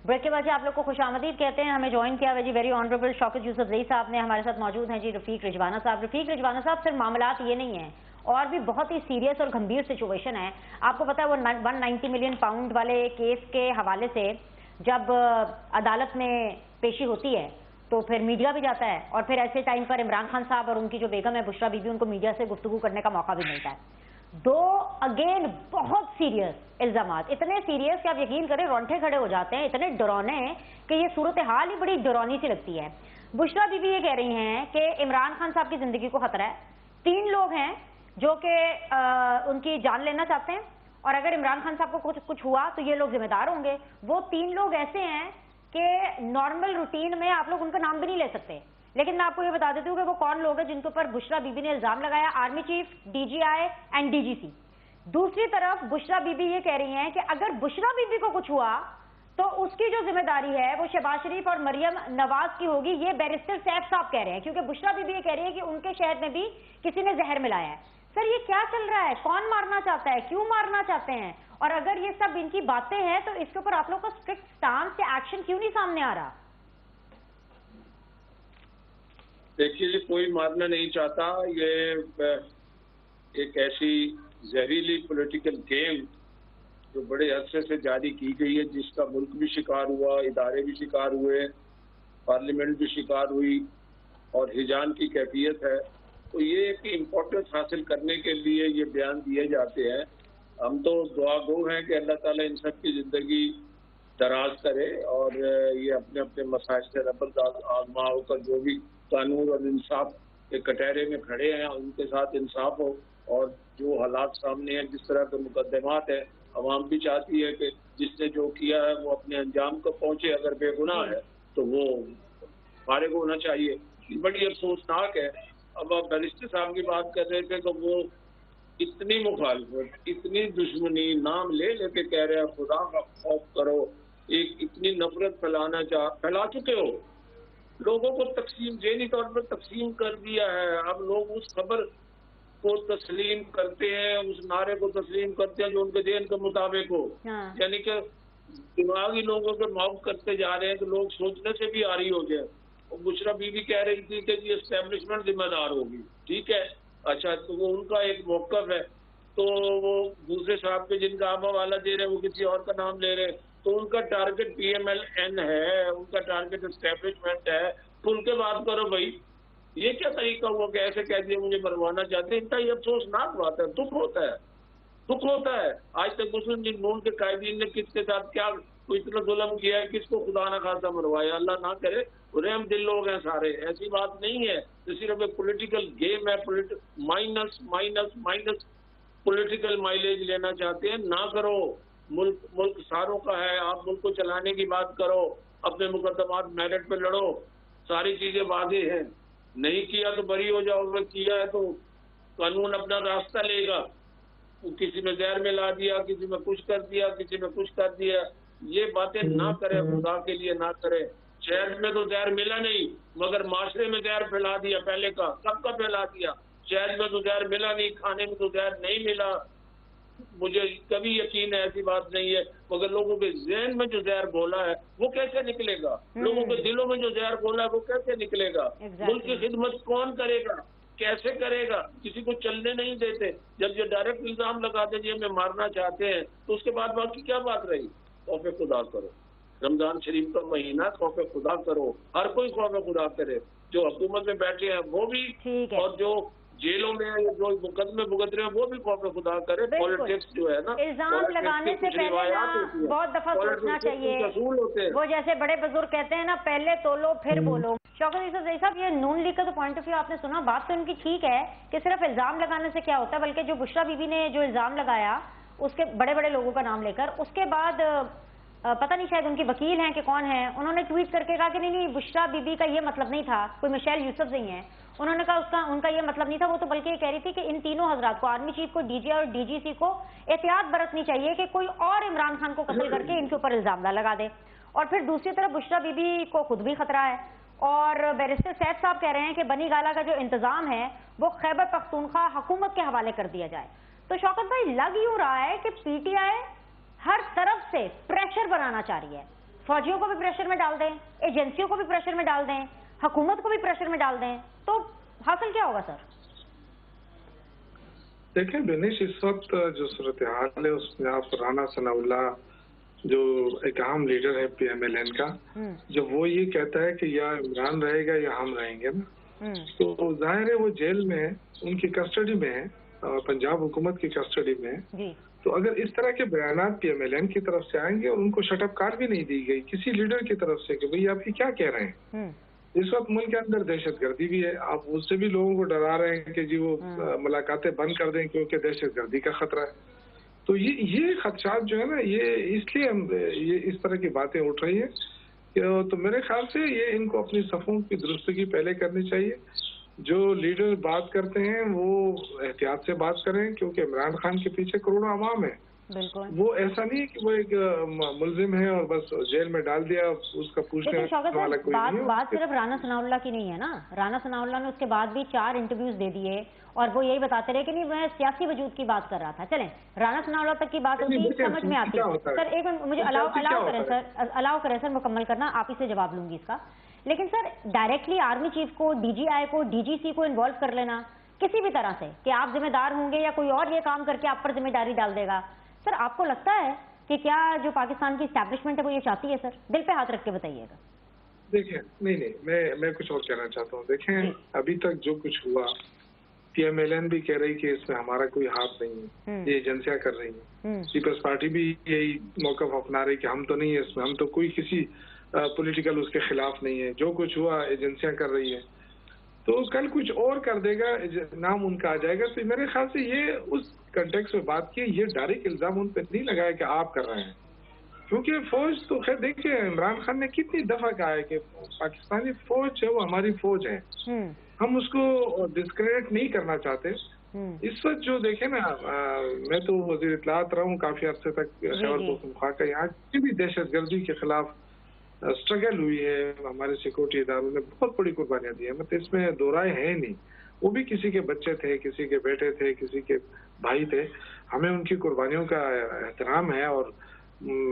ब्रेक के बाद आप लोग को खुशामदीद कहते हैं। हमें ज्वाइन किया हुआ जी वेरी ऑनरेबल शौकत यूसुफ रई साहब ने, हमारे साथ मौजूद हैं जी रफीक रिजवाना साहब। रफीक रिजवाना साहब, सिर्फ मामलात ये नहीं है, और भी बहुत ही सीरियस और गंभीर सिचुएशन है। आपको पता है वो 190 मिलियन पाउंड वाले केस के हवाले से जब अदालत में पेशी होती है तो फिर मीडिया भी जाता है और फिर ऐसे टाइम पर इमरान खान साहब और उनकी जो बेगम है बुशरा बीबी, उनको मीडिया से गुफ्तगू करने का मौका भी मिलता है। दो अगेन बहुत सीरियस इल्जामात, इतने सीरियस कि आप यकीन करें रोंगटे खड़े हो जाते हैं, इतने डरावने कि ये सूरत हाल ही बड़ी डरावनी सी लगती है। बुशरा बीबी ये कह रही हैं कि इमरान खान साहब की जिंदगी को खतरा है। 3 लोग हैं जो कि उनकी जान लेना चाहते हैं और अगर इमरान खान साहब को कुछ हुआ तो ये लोग जिम्मेदार होंगे। वो 3 लोग ऐसे हैं कि नॉर्मल रूटीन में आप लोग उनका नाम भी नहीं ले सकते, लेकिन मैं आपको ये बता देती हूँ कि वो कौन लोग हैं जिनके ऊपर बुशरा बीबी ने इल्जाम लगाया। Army chief, DGI and DGC। दूसरी तरफ बुशरा बीबी ये कह रही हैं कि अगर बुशरा बीबी को कुछ हुआ तो उसकी जो जिम्मेदारी है वो शहबाज शरीफ और मरियम नवाज की होगी। ये बैरिस्टर सैफ साहब कह रहे हैं, क्योंकि बुशरा बीबी ये कह रही है कि उनके शहर में भी किसी ने जहर मिलाया है। सर ये क्या चल रहा है? कौन मारना चाहता है? क्यों मारना चाहते हैं? और अगर ये सब इनकी बातें हैं तो इसके ऊपर आप लोग का स्ट्रिक्ट स्टांस या एक्शन क्यों नहीं सामने आ रहा? देखिए, कोई मारना नहीं चाहता। ये एक ऐसी जहरीली पॉलिटिकल गेम जो बड़े अरसे से जारी की गई है, जिसका मुल्क भी शिकार हुआ, इदारे भी शिकार हुए, पार्लियामेंट भी शिकार हुई और हिजान की कैफियत है। तो ये एक इम्पोर्टेंस हासिल करने के लिए ये बयान दिए जाते हैं। हम तो दुआ गो हैं कि अल्लाह ताला इन सब की ज़िंदगी दराज करे और ये अपने अपने मसाइल से रब्बत आज़मा होकर जो भी कानून और इंसाफ के कटहरे में खड़े हैं उनके साथ इंसाफ हो। और जो हालात सामने हैं, जिस तरह के मुकदमात हैं, अवाम भी चाहती है कि जिसने जो किया है वो अपने अंजाम को पहुंचे। अगर बेगुनाह है तो वो फारिग होना चाहिए। ये बड़ी अफसोसनाक है। अब आप बैरिस्टर साहब की बात कर रहे थे तो वो इतनी मुखालफत, इतनी दुश्मनी नाम ले लेके कह रहे हैं खुदा का खौफ करो, एक इतनी नफरत फैला चुके हो। लोगों को तकसीम, ज़हनी तौर पर तकसीम कर दिया है। अब लोग उस खबर को तस्लीम करते हैं, उस नारे को तस्लीम करते हैं जो उनके ज़हन के मुताबिक हो। यानी कि दिमागी लोगों के मौक़ करते जा रहे हैं तो लोग सोचने से भी आरी हो गए। और बुशरा बीबी कह रही थी कि ये एस्टेब्लिशमेंट जिम्मेदार होगी। ठीक है, अच्छा, तो वो उनका एक मौक़िफ़ है। तो वो दूसरे साहब के जिनका आप हवाला दे रहे हैं वो किसी और का नाम ले रहे हैं, तो उनका टारगेट PMLN है, उनका टारगेट एस्टेब्लिशमेंट है। खुल के बात करो भाई, ये क्या तरीका हुआ कि ऐसे कह दिए मुझे मरवाना चाहते हैं? इतना ये अफसोसनाक बात है, दुख होता है। आज तक मुस्लिम लीग नून के कायदीन ने किसके साथ क्या कोई इतना जुल्म किया है, किसको खुदा ना खासा मरवाया, अल्लाह ना करे। रहम दिल लोग हैं सारे, ऐसी बात नहीं है। तो सिर्फ एक पॉलिटिकल गेम है, माइनस पॉलिटिकल माइलेज लेना चाहते हैं। ना करो, मुल्क सारों का है। आप मुल्क को चलाने की बात करो, अपने मुकदमात मेरिट पे लड़ो, सारी चीजें वाज़ेह हैं। नहीं किया तो बरी हो जाओगे, किया है तो कानून अपना रास्ता लेगा। किसी में जहर मिला दिया, किसी में कुछ कर दिया, किसी में कुछ कर दिया, ये बातें ना करें, खुदा के लिए ना करें। शहर में तो जहर मिला नहीं, मगर माशरे में जहर फैला दिया। पहले का कब का फैला दिया? शहर में तो जहर मिला नहीं, खाने में तो जहर नहीं मिला। मुझे कभी यकीन है ऐसी बात नहीं है, मगर लोगों के ज़हन में जो जहर बोला है वो कैसे निकलेगा? लोगों के दिलों में जो जहर बोला है वो कैसे निकलेगा? मुल्क की खिदमत कौन करेगा, कैसे करेगा? किसी को चलने नहीं देते। जब ये डायरेक्ट इल्जाम लगाते जी हमें मारना चाहते हैं, तो उसके बाद बाकी क्या बात रही? खौफ खुदा करो, रमजान शरीफ का महीना, खौफ खुदा करो। हर कोई खौफ खुदा करे, जो हुकूमत में बैठे हैं वो भी, और जो जेलों में जो मुकदमे भुगत रहे हैं वो भी खौफ खुदा करे। पॉलिटिक्स जो है ना, इल्जाम लगाने से पहले ना बहुत दफा सोचना चाहिए। वो जैसे बड़े बुजुर्ग कहते हैं ना, पहले तोलो फिर बोलो। शौकत यूसुफ साहब, ये नून लीग का तो पॉइंट ऑफ व्यू आपने सुना, बात तो उनकी ठीक है कि सिर्फ इल्जाम लगाने से क्या होता है, बल्कि जो बुशरा बीबी ने जो इल्जाम लगाया उसके बड़े बड़े लोगों का नाम लेकर, उसके बाद पता नहीं शायद उनकी वकील हैं कि कौन है, उन्होंने ट्वीट करके कहा कि नहीं बुशरा बीबी का ये मतलब नहीं था, कोई मिशेल यूसुफ नहीं है, उन्होंने कहा उनका ये मतलब नहीं था। वो तो बल्कि ये कह रही थी कि इन तीनों हजरात को, आर्मी चीफ को, DGI और DGC को एहतियात बरतनी चाहिए कि कोई और इमरान खान को कत्ल करके इनके ऊपर इल्जाम ना लगा दे। और फिर दूसरी तरफ बुशरा बीबी को खुद भी खतरा है। और बैरिस्टर सैफ साहब कह रहे हैं कि बनी गाला का जो इंतजाम है वो खैबर पख्तूनख्वा हुकूमत के हवाले कर दिया जाए। तो शौकत भाई, लग यूं रहा है कि PTI हर तरफ से प्रेशर बनाना चाह रही है। फौजियों को भी प्रेशर में डाल दें, एजेंसियों को भी प्रेशर में डाल दें, हुकूमत को भी प्रेशर में डाल दें, तो हासिल क्या होगा सर? देखिए बेनिश, इस वक्त जो सूरत हाल है उसमें आप राना सनाउल्लाह جو ایک اہم لیڈر ہے PMLN کا، جب وہ یہ کہتا ہے کہ یا عمران رہے گا یا ہم رہیں گے نا، تو ظاہر ہے وہ جیل میں ہے، ان کی کسٹڈی میں ہے، پنجاب حکومت کی کسٹڈی میں ہے۔ تو اگر اس طرح کے بیانات PMLN کی طرف سے آئیں گے اور ان کو شٹ اپ کار بھی نہیں دی گئی کسی لیڈر کی طرف سے کہ بھئی آپ یہ کیا کہہ رہے ہیں، اس وقت ملک کے اندر دہشت گردی بھی ہے، آپ اس سے بھی لوگوں کو ڈرا رہے ہیں کہ جی وہ ملاقاتیں بند کر دیں کیونکہ دہشت گردی کا خطرہ ہے۔ تو یہ خدشات جو ہے نا، یہ اس لیے یہ اس طرح کی باتیں اٹھ رہی ہیں، تو میرے خیال سے یہ ان کو اپنی صفوں کی درستگی پہلے کرنی چاہیے۔ جو لیڈر بات کرتے ہیں وہ احتیاط سے بات کریں، کیونکہ عمران خان کے پیچھے کروڑوں عوام ہے۔ وہ ایسا نہیں کہ وہ ایک ملزم ہے اور بس جیل میں ڈال دیا، اس کا پوچھنے والا کوئی نہیں۔ بات صرف رانا ثناء اللہ کی نہیں ہے نا، رانا ثناء اللہ نے اس کے بعد بھی 4 انٹرویوز دے دیے اور وہ یہی بتاتے رہے کہ نہیں میں سیاسی وجود کی بات کر رہا تھا۔ چلیں رانا ثناء اللہ تک کی بات ہوتی سمجھ میں آتی ہے۔ سر ایک مجھے الاؤ کریں سر مکمل کرنا، آپ ہی سے جواب لوں گی اس کا۔ لیکن سر ڈائریکٹلی آرمی چیف کو، DGI کو، DGC کو انوالو کر لینا کسی بھی طرح سے کہ آپ ذمہ دار ہوں گے یا کوئی اور یہ کام کر کے آپ پر ذمہ داری ڈال دے گا، سر آپ کو لگتا ہے کہ کیا جو پاکستان کی اسٹیبلشمنٹ ہے وہ یہ چاہتی ہے؟ سر دل پہ ہاتھ رکھ کے بتائیے گا۔ دیکھیں نہیں میں کچھ اور کہنا چاہتا ہوں۔ دیکھیں ابھی تک جو کچھ ہوا، PMLN بھی کہہ رہی کہ اس میں ہمارا کوئی ہاتھ نہیں ہے، یہ ایجنسیاں کر رہی ہیں، پیپلز پارٹی بھی یہی موقف اپنا رہی کہ ہم تو نہیں ہے اس میں، ہم تو کوئی کسی پولیٹیکل اس کے خلاف نہیں ہے، جو کچھ ہوا ایجنسیاں کر رہی ہیں، تو کل کچھ اور کر دے گا، نام ان کا آ جائے گا۔ تو میرے خیال سے یہ اس کنٹیکس میں بات کی، یہ ڈائریکٹ الزام ان پہ نہیں لگایا کہ آپ کر رہے ہیں، کیونکہ فوج تو خیر دیکھیں عمران خان نے کتنی دفعہ کہا ہے کہ پاکستانی فوج ہے وہ ہماری فوج ہے، ہم اس کو ڈسکریڈٹ نہیں کرنا چاہتے۔ اس وقت جو دیکھیں نا، میں تو وزیر اطلاعات رہا ہوں کافی عرصے تک خیبر پختونخوا کا، یہاں کی بھی دہشت گردی کے خلاف اسٹرگل ہوئی ہے، ہمارے سیکورٹی اداروں نے بہت بڑی قربانیاں دی ہیں، مطلب اس میں دو رائے ہے نہیں، وہ بھی کسی کے بچے تھے، کسی کے بیٹے تھے، کسی کے بھائی تھے، ہمیں ان کی قربانیوں کا احترام ہے، اور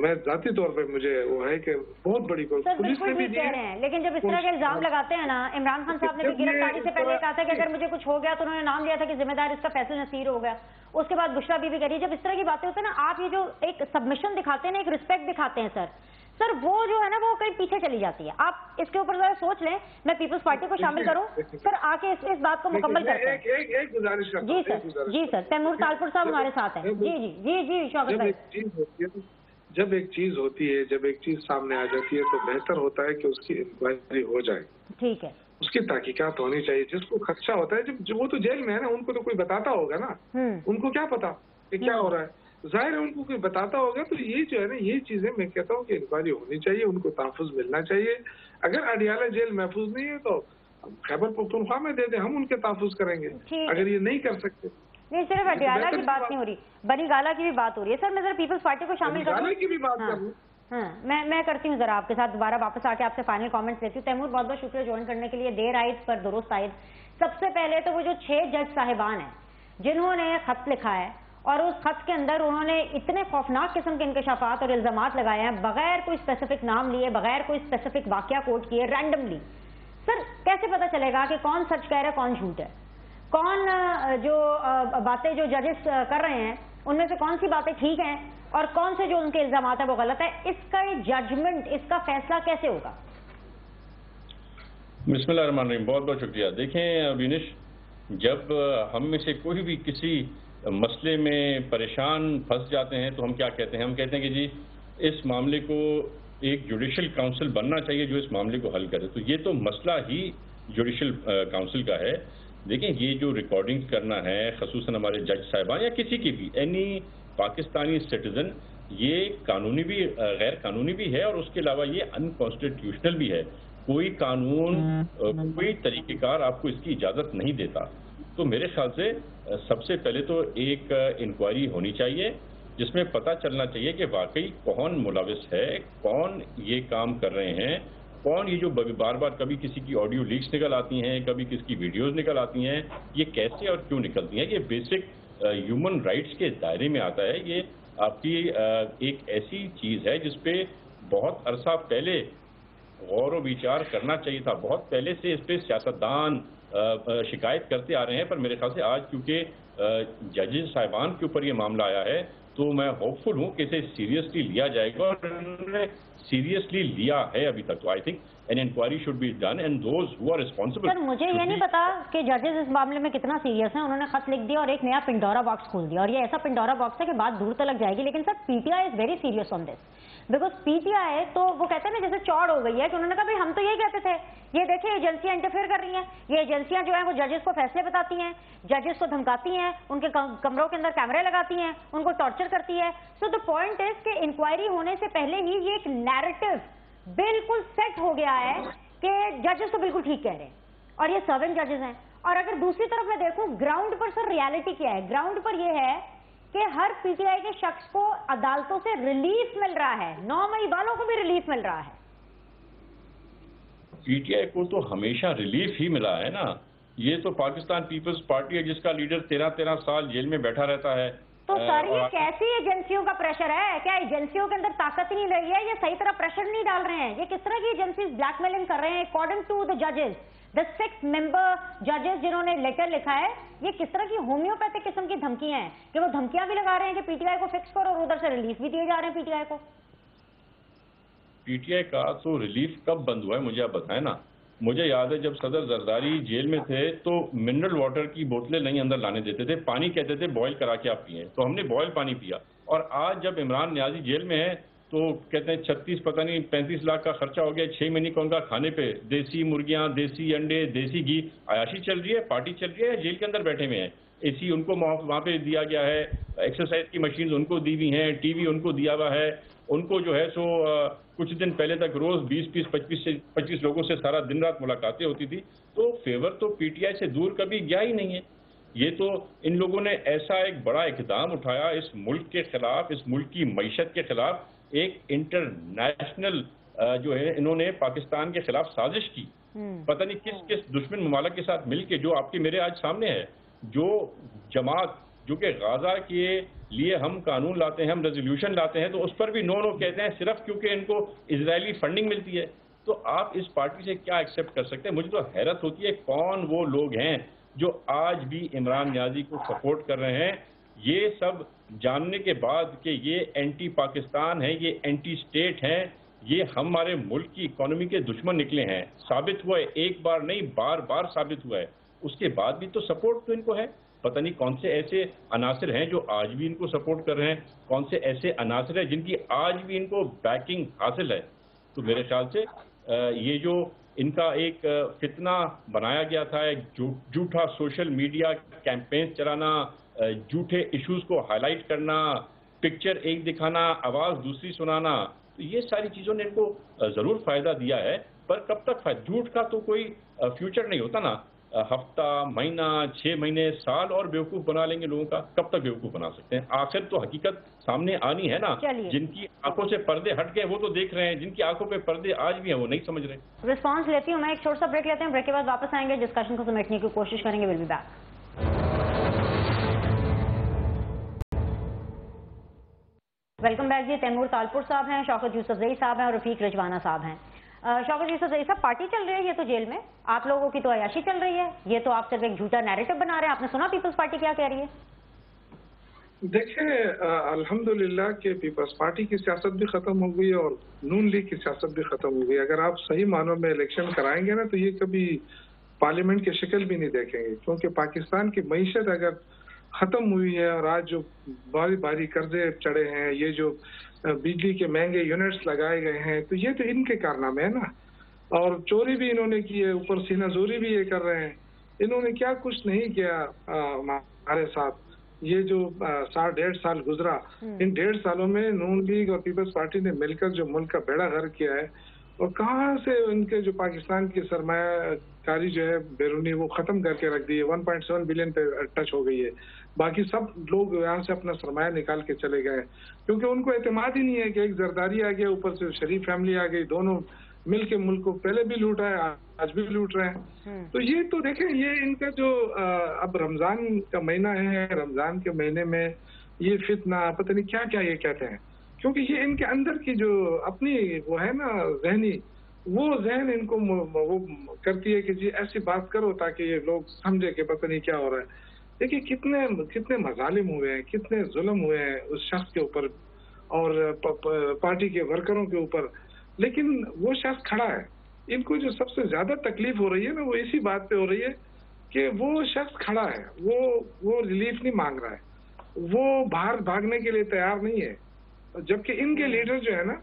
میں ذاتی طور پہ مجھے وہ ہے کہ بہت بڑی پولیس نے بھی کہہ رہے ہیں، لیکن جب اس طرح کے الزام لگاتے ہیں نا، عمران خان صاحب نے بھی گرفتاری سے پہلے کہا تھا کہ اگر مجھے کچھ ہو گیا تو انہوں نے نام لیا تھا کہ ذمہ دار اس کا فیصل نصیر ہو گیا، اس کے بعد بشرا بی بی کہہ رہی ہے، جب اس طرح کی باتیں ہوتی ہیں نا، آپ یہ جو ایک سبمیشن دکھاتے ہیں نا، ایک رسپیکٹ دکھاتے ہیں سر وہ جو ہے نا وہ کہیں پیچھے چلی جاتی ہے۔ آپ اس کے اوپر ذرا سوچ لیں، میں پیپلز پارٹی کو شامل کروں سر، آ کے اس بات کو مکمل کرتے ہیں۔ ایک گزارش کرتا ہوں۔ جی سر تیمور تالپور صاحب ہمارے ساتھ ہیں۔ جی شوکت بھائی، جب ایک چیز ہوتی ہے، جب ایک چیز سامنے آ جاتی ہے تو بہتر ہوتا ہے کہ اس کی انکوائری ہو جائے، ٹھیک ہے، اس کی تحقیقات ہونی چاہیے۔ جس کو خدشہ ہوتا ہے، جب وہ تو جیل میں ہے نا، ان کو تو کوئی بتاتا ہوگا نا، ان کو کیا پتا کہ کیا ہو رہا ہے، ظاہر ہے ان کو کوئی بتاتا ہوگا۔ تو یہ جو ہے نا، یہ چیزیں میں کہتا ہوں کہ انکوائری ہونی چاہیے، ان کو تحفظ ملنا چاہیے۔ اگر اڈیالہ جیل محفوظ نہیں ہے تو خیبر پختونخوا میں دے دیں، ہم ان کے تحفظ کریں گے۔ اگر یہ نہیں کر سکتے، نہیں صرف اڈیالہ کی بات نہیں ہو رہی، بنی گالہ کی بھی بات ہو رہی ہے۔ سر میں ذرا پیپلز پارٹی کو شامل کروں، کی بھی بات کروں۔ ہاں میں کرتی ہوں ذرا آپ کے ساتھ دوبارہ واپس آ کے آپ سے فائنل کامنٹس لیتی ہوں۔ تیمور بہت بہت شکریہ جوائن کرنے کے لیے، دیر آئید پر درست آئید۔ سب سے پہلے تو وہ جو 6 جج صاحبان ہیں جنہوں نے خط لکھا ہے اور اس خط کے اندر انہوں نے اتنے خوفناک قسم کے انکشافات اور الزامات لگائے ہیں بغیر کوئی اسپیسیفک نام لیے، بغیر کوئی اسپیسیفک واقعہ کوٹ کیے، رینڈملی، سر کیسے پتہ چلے گا کہ کون سچ کہہ رہا ہے کون جھوٹ ہے؟ کون جو باتیں جو ججز کر رہے ہیں ان میں سے کون سی باتیں ٹھیک ہیں اور کون سے جو ان کے الزامات ہیں وہ غلط ہے؟ اس کا ججمنٹ، اس کا فیصلہ کیسے ہوگا؟ بسم اللہ الرحمن الرحیم، بہت بہت شکریہ۔ دیکھیں وینش، جب ہم میں سے کوئی بھی کسی مسئلے میں پریشان پھنس جاتے ہیں تو ہم کیا کہتے ہیں؟ ہم کہتے ہیں کہ جی اس معاملے کو ایک جوڈیشل کاؤنسل بننا چاہیے جو اس معاملے کو حل کرے۔ تو یہ تو مسئلہ ہی جوڈیشل کاؤنسل کا ہے۔ دیکھیں یہ جو ریکارڈنگ کرنا ہے، خصوصاً ہمارے جج صاحبان یا کسی کی بھی اینی پاکستانی سٹیزن، یہ قانونی بھی غیر قانونی بھی ہے اور اس کے علاوہ یہ انکانسٹیٹیوشنل بھی ہے۔ کوئی قانون، کوئی طریقہ کار آپ کو اس کی اجازت نہیں دیتا۔ تو میرے خیال سے سب سے پہلے تو ایک انکوائری ہونی چاہیے جس میں پتہ چلنا چاہیے کہ واقعی کون ملوث ہے، کون یہ کام کر رہے ہیں، کون یہ جو بار بار کبھی کسی کی آڈیو لیکس نکل آتی ہیں، کبھی کسی کی ویڈیوز نکل آتی ہیں، یہ کیسے اور کیوں نکلتی ہیں۔ یہ بیسک ہیومن رائٹس کے دائرے میں آتا ہے۔ یہ آپ کی ایک ایسی چیز ہے جس پہ بہت عرصہ پہلے غور و وچار کرنا چاہیے تھا، بہت پہلے سے اس پہ سیاستدان شکایت کرتے آ رہے ہیں، پر میرے خیال سے آج کیونکہ ججز صاحبان کے اوپر یہ معاملہ آیا ہے تو میں ہوپفل ہوں کہ اسے سیریسلی لیا جائے گا، اور انہوں نے سیریسلی لیا ہے ابھی تک. تو I think an inquiry should be done and those who are responsible. سر مجھے یہ نہیں پتا کہ ججز اس معاملے میں کتنا سیریس ہیں. انہوں نے خط لکھ دیا اور ایک نیا پنڈورا باکس کھول دیا، اور یہ ایسا پنڈورا باکس ہے کہ بات دور تک جائے گی. لیکن sir P T I is very serious on this, because P T I تو وہ کہتے ہیں نا جیسے چوڑ ہو گئی ہے کہ انہوں نے کہا بھائی ہم تو یہی کہتے تھے، یہ دیکھیں ایجنسیاں انٹرفیئر کر رہی ہیں، یہ ایجنسیاں جو ہیں وہ ججز کو فیصلے بتاتی ہیں، ججز کو دھمکاتی ہیں، ان کے کمروں کے اندر کیمرے لگاتی ہیں، ان کو ٹارچر کرتی ہے. سو دا پوائنٹ از کہ انکوائری ہونے سے پہلے ہی یہ ایک نیریٹو بالکل سیٹ ہو گیا ہے کہ ججز تو بالکل ٹھیک کہہ رہے ہیں اور یہ سرونٹ ججز ہیں. اور اگر دوسری طرف میں دیکھوں گراؤنڈ پر سر ریالٹی کیا ہے؟ گراؤنڈ پر یہ ہے کہ ہر پی ٹی آئی کے شخص کو عدالتوں سے ریلیف مل رہا ہے، 9 مئی والوں کو بھی ریلیف مل رہا ہے. پی ٹی آئی کو تو ہمیشہ ریلیف ہی ملا ہے نا. یہ تو پاکستان پیپلز پارٹی ہے جس کا لیڈر 13 سال جیل میں بیٹھا رہتا ہے. تو سر یہ کیسی ایجنسیوں کا پریشر ہے؟ کیا ایجنسیوں کے اندر طاقت نہیں رہی ہے؟ یہ صحیح طرح پریشر نہیں ڈال رہے ہیں؟ یہ کس طرح کی ایجنسیز بلیک میلنگ کر رہے ہیں اکارڈنگ ٹو دا ججز، دا 6 ممبر ججز جنہوں نے لیٹر لکھا ہے؟ یہ کس طرح کی ہومیوپیتھک قسم کی دھمکیاں ہیں کہ وہ دھمکیاں بھی لگا رہے ہیں کہ پی ٹی آئی کو فکس کرو اور ادھر سے ریلیف بھی دیے جا رہے ہیں پی ٹی آئی کو. پی ٹی آئی کا تو ریلیف کب بند ہوا ہے مجھے آپ بتائیں نا. مجھے یاد ہے جب صدر زرداری جیل میں تھے تو منرل واٹر کی بوتلیں نہیں اندر لانے دیتے تھے، پانی کہتے تھے بوائل کرا کے آپ پئیں، تو ہم نے بوائل پانی پیا. اور آج جب عمران نیازی جیل میں ہے تو کہتے ہیں 36 پتہ نہیں 35 لاکھ کا خرچہ ہو گیا 6 مہینے کا ان کا کھانے پہ. دیسی مرغیاں، دیسی انڈے، دیسی گھی، عیاشی چل رہی ہے، پارٹی چل رہی ہے، جیل کے اندر بیٹھے ہوئے ہیں. اے سی ان کو وہاں پہ دیا گیا ہے، ایکسرسائز کی مشینز ان کو دی ہوئی ہیں، ٹی وی ان کو دیا ہوا ہے. ان کو جو ہے سو کچھ دن پہلے تک روز 20-25 لوگوں سے سارا دن رات ملاقاتیں ہوتی تھی. تو فیور تو پی ٹی آئی سے دور کبھی گیا ہی نہیں ہے. یہ تو ان لوگوں نے ایسا ایک بڑا اقدام اٹھایا اس ملک کے خلاف، اس ملک کی معیشت کے خلاف. ایک انٹرنیشنل جو ہے انہوں نے پاکستان کے خلاف سازش کی، پتہ نہیں کس کس دشمن ممالک کے ساتھ مل کے، جو آپ کے میرے آج سامنے ہے. جو جماعت جو کہ غزہ کے لیے ہم قانون لاتے ہیں، ہم ریزولوشن لاتے ہیں، تو اس پر بھی نو کہتے ہیں صرف کیونکہ ان کو اسرائیلی فنڈنگ ملتی ہے. تو آپ اس پارٹی سے کیا ایکسیپٹ کر سکتے ہیں؟ مجھے تو حیرت ہوتی ہے کون وہ لوگ ہیں جو آج بھی عمران نیازی کو سپورٹ کر رہے ہیں، یہ سب جاننے کے بعد کہ یہ اینٹی پاکستان ہے، یہ اینٹی اسٹیٹ ہیں، یہ ہمارے ملک کی اکانومی کے دشمن نکلے ہیں. ثابت ہوا ہے، ایک بار نہیں بار بار ثابت ہوا ہے. اس کے بعد بھی تو سپورٹ تو ان کو ہے. پتہ نہیں کون سے ایسے عناصر ہیں جو آج بھی ان کو سپورٹ کر رہے ہیں، کون سے ایسے عناصر ہیں جن کی آج بھی ان کو بیکنگ حاصل ہے. تو میرے خیال سے یہ جو ان کا ایک فتنہ بنایا گیا تھا، ایک جھوٹا سوشل میڈیا کیمپین چلانا، جھوٹے ایشوز کو ہائی لائٹ کرنا، پکچر ایک دکھانا، آواز دوسری سنانا، تو یہ ساری چیزوں نے ان کو ضرور فائدہ دیا ہے. پر کب تک فائدہ؟ جھوٹ کا تو کوئی فیوچر نہیں ہوتا نا. ہفتہ، مہینہ، 6 مہینے، سال اور بیوقوف بنا لیں گے لوگوں کا. کب تک بیوقوف بنا سکتے ہیں؟ آخر تو حقیقت سامنے آنی ہے نا. جن کی آنکھوں سے پردے ہٹ گئے وہ تو دیکھ رہے ہیں، جن کی آنکھوں پہ پردے آج بھی ہیں وہ نہیں سمجھ رہے. رسپانس لیتی ہوں میں، ایک چھوٹا سا بریک لیتے ہیں، بریک کے بعد واپس آئیں گے، ڈسکشن کو سمیٹنے کی کوشش کریں گے. Will be back. Welcome back جی. تیمور تالپور صاحب ہیں، شوکت یوسف زئی صاحب ہیں اور رفیق رجوانہ صاحب ہیں. شوکت یوسف زئی صاحب، پارٹی چل رہی ہے یہ تو جیل میں، آپ لوگوں کی تو عیاشی چل رہی ہے، یہ تو آپ صرف ایک جھوٹا نیریٹو بنا رہے ہیں. آپ نے سنا پیپلز پارٹی کیا کہہ رہی ہے؟ دیکھیں الحمدللہ کہ پیپلز پارٹی کی سیاست بھی ختم ہو گئی اور نون لیگ کی سیاست بھی ختم ہو گئی. اگر آپ صحیح معنوں میں الیکشن کرائیں گے نا تو یہ کبھی پارلیمنٹ کی شکل بھی نہیں دیکھیں گے، کیونکہ پاکستان کی معیشت اگر ختم ہوئی ہے اور آج جو باری باری قرضے چڑھے ہیں، یہ جو بجلی کے مہنگے یونٹس لگائے گئے ہیں، تو یہ تو ان کے کارنامے ہیں نا. اور چوری بھی انہوں نے کی ہے، اوپر سینہ زوری بھی یہ کر رہے ہیں. انہوں نے کیا کچھ نہیں کیا ہمارے ساتھ. یہ جو 1.5 سال گزرا، ان 1.5 سالوں میں نون لیگ اور پیپلز پارٹی نے مل کر جو ملک کا بیڑا غرق کیا ہے، اور کہاں سے ان کے جو پاکستان کی سرمایہ کاری جو ہے بیرونی وہ ختم کر کے رکھ دی ہے. 1.7 بلین پہ ٹچ ہو گئی ہے. باقی سب لوگ یہاں سے اپنا سرمایہ نکال کے چلے گئے، کیونکہ ان کو اعتماد ہی نہیں ہے کہ ایک زرداری آ گیا، اوپر سے شریف فیملی آ گئی، دونوں مل کے ملک کو پہلے بھی لوٹا ہے، آج بھی لوٹ رہے ہیں. تو یہ تو دیکھیں، یہ ان کا جو اب رمضان کا مہینہ ہے، رمضان کے مہینے میں یہ فتنہ پتہ نہیں کیا کیا یہ کہتے ہیں، کیونکہ یہ ان کے اندر کی جو اپنی وہ ہے نا ذہنی، وہ ذہن ان کو وہ کرتی ہے کہ جی ایسی بات کرو تاکہ یہ لوگ سمجھے کہ پتہ نہیں کیا ہو رہا ہے. देखिए कितने मजालिम हुए हैं, कितने जुल्म हुए हैं उस शख्स के ऊपर और पार्टी के वर्करों के ऊपर, लेकिन वो शख्स खड़ा है। इनको जो सबसे ज्यादा तकलीफ हो रही है ना, वो इसी बात पे हो रही है कि वो शख्स खड़ा है, वो रिलीफ नहीं मांग रहा है, वो बाहर भागने के लिए तैयार नहीं है। जबकि इनके लीडर जो है ना,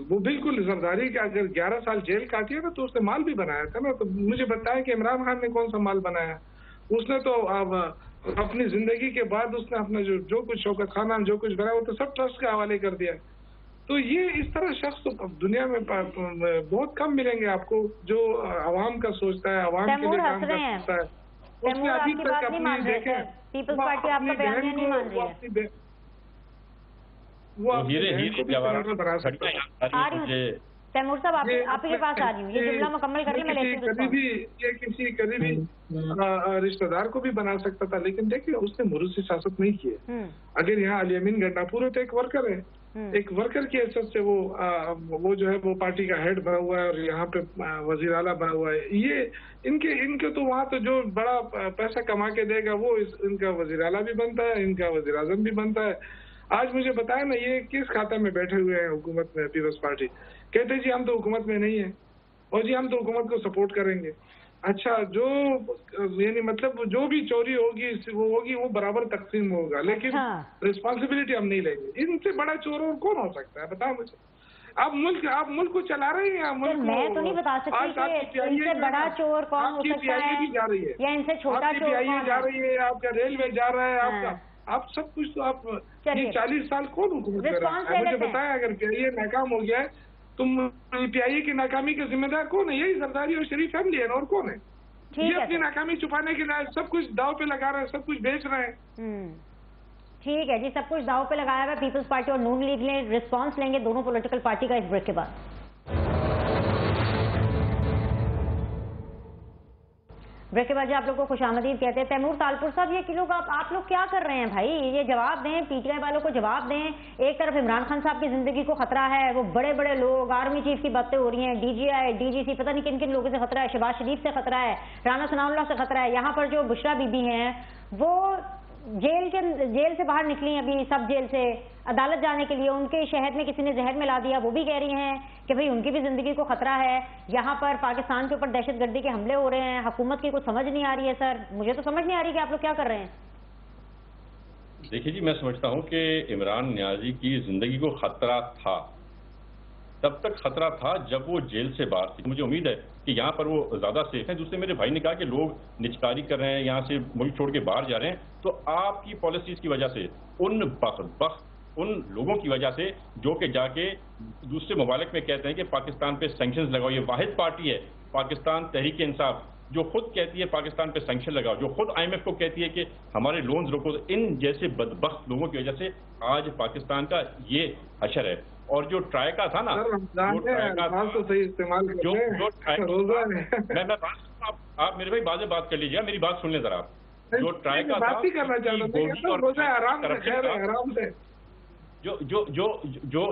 वो बिल्कुल जरदारी के अगर 11 साल जेल काटी है ना, तो उसने माल भी बनाया था ना। तो मुझे बताया कि इमरान खान ने कौन सा माल बनाया? उसने तो अब अपनी जिंदगी के बाद उसने अपना जो कुछ शौकत खाना जो कुछ बनाया वो तो सब ट्रस्ट के हवाले कर दिया। तो ये इस तरह शख्स तो दुनिया में बहुत कम मिलेंगे आपको, जो आवाम का सोचता है, आवाम के लिए काम करता है। उसने अभी तक अपनी देखे पीपल्स पार्टी आपका बयान नहीं मान रही है। वो बना सकता है। तैमूर साहब आप के पास आ रही हूँ, ये जुमला मुकम्मल करिए, मैं लेती हूँ। किसी करीबी रिश्तेदार को भी बना सकता था, लेकिन देखिए उसने मुरुसी सियासत नहीं की है। अगर यहाँ अली अमीन गंडापुर तो एक वर्कर है, एक वर्कर की हैसियत से वो जो है वो पार्टी का हेड बना हुआ है और यहाँ पे वजीर आला बना हुआ है। ये इनके तो वहाँ तो जो बड़ा पैसा कमा के देगा वो इनका वजीर आला भी बनता है, इनका वजीर आजम भी बनता है। आज मुझे बताया ना, ये किस खाता में बैठे हुए हैं हुकूमत में, पीपल्स पार्टी। कहते जी हम तो हुकूमत में नहीं है, और जी हम तो हुकूमत को सपोर्ट करेंगे। अच्छा, जो यानी मतलब जो भी चोरी होगी वो बराबर तकसीम होगा, लेकिन रिस्पॉन्सिबिलिटी हम नहीं लेंगे। इनसे बड़ा चोर और कौन हो सकता है, बताओ मुझे। आप मुल्क को चला रहे हैं, मुल्क मैं तो नहीं बता सकती कि इनसे बड़ा चोर कौन हो सकता है, भी जा रही है या इनसे छोटा चोर जा रही है, आपका रेलवे जा रहा है, आपका आप सब कुछ तो आप ये 40 साल कौन हुकूमत कर रहा है? मुझे बताया, अगर PIA नाकाम हो गया है, तुम PIA की नाकामी का जिम्मेदार कौन है? यही जरदारी और शरीफ फैमिली है ना, और कौन है? ये अपनी नाकामी छुपाने के लिए सब कुछ दाव पे लगा रहे हैं, सब कुछ बेच रहे हैं। ठीक है जी, सब कुछ दाव पे लगाया हुआ है। पीपल्स पार्टी और नून लीग ने रिस्पॉन्स लेंगे दोनों पॉलिटिकल पार्टी का इस ब्रेक के बाद। ब्रेक के बाद आप लोग को खुशामदीद कहते हैं। तैमूर तालपुर साहब, ये लोग आप लोग क्या कर रहे हैं भाई? ये जवाब दें, PTI वालों को जवाब दें। एक तरफ इमरान खान साहब की जिंदगी को खतरा है, वो बड़े बड़े लोग, आर्मी चीफ की बातें हो रही हैं, DGI DGC पता नहीं किन किन लोगों से खतरा है, शहबाज शरीफ से खतरा है, राना सनाउल्लाह से खतरा है। यहाँ पर जो बुशरा बीबी हैं वो जेल से बाहर निकली, अभी सब जेल से अदालत जाने के लिए, उनके शहद में किसी ने जहर मिला दिया, वो भी कह रही हैं कि भाई उनकी भी जिंदगी को खतरा है। यहाँ पर पाकिस्तान के ऊपर दहशतगर्दी के हमले हो रहे हैं, हुकूमत की कुछ समझ नहीं आ रही है। सर, मुझे तो समझ नहीं आ रही कि आप लोग क्या कर रहे हैं। देखिए जी, मैं समझता हूँ कि इमरान नियाजी की जिंदगी को खतरा था, तब तक खतरा था जब वो जेल से बाहर थी। मुझे उम्मीद है कि यहाँ पर वो ज्यादा सेफ हैं। दूसरे मेरे भाई ने कहा कि लोग निचकारी कर रहे हैं, यहाँ से मुल्क छोड़ के बाहर जा रहे हैं, तो आपकी पॉलिसीज की वजह से, उन लोगों की वजह से जो कि जाके दूसरे ममालिक में कहते हैं कि पाकिस्तान पे सैंक्शंस लगाओ। ये वाहिद पार्टी है, पाकिस्तान तहरीक इंसाफ, जो खुद कहती है पाकिस्तान पे सैंक्शन लगाओ, जो खुद IMF को कहती है कि हमारे लोन्स रोको। इन जैसे बदबख्त लोगों की वजह से आज पाकिस्तान का ये हशर है। और जो ट्राइका था ना, जो ट्राइका था, तो सही इस्तेमाल जो आप मेरे भाई बाद में बात कर लीजिएगा, मेरी बात सुन लें जरा। जो ट्राइका था,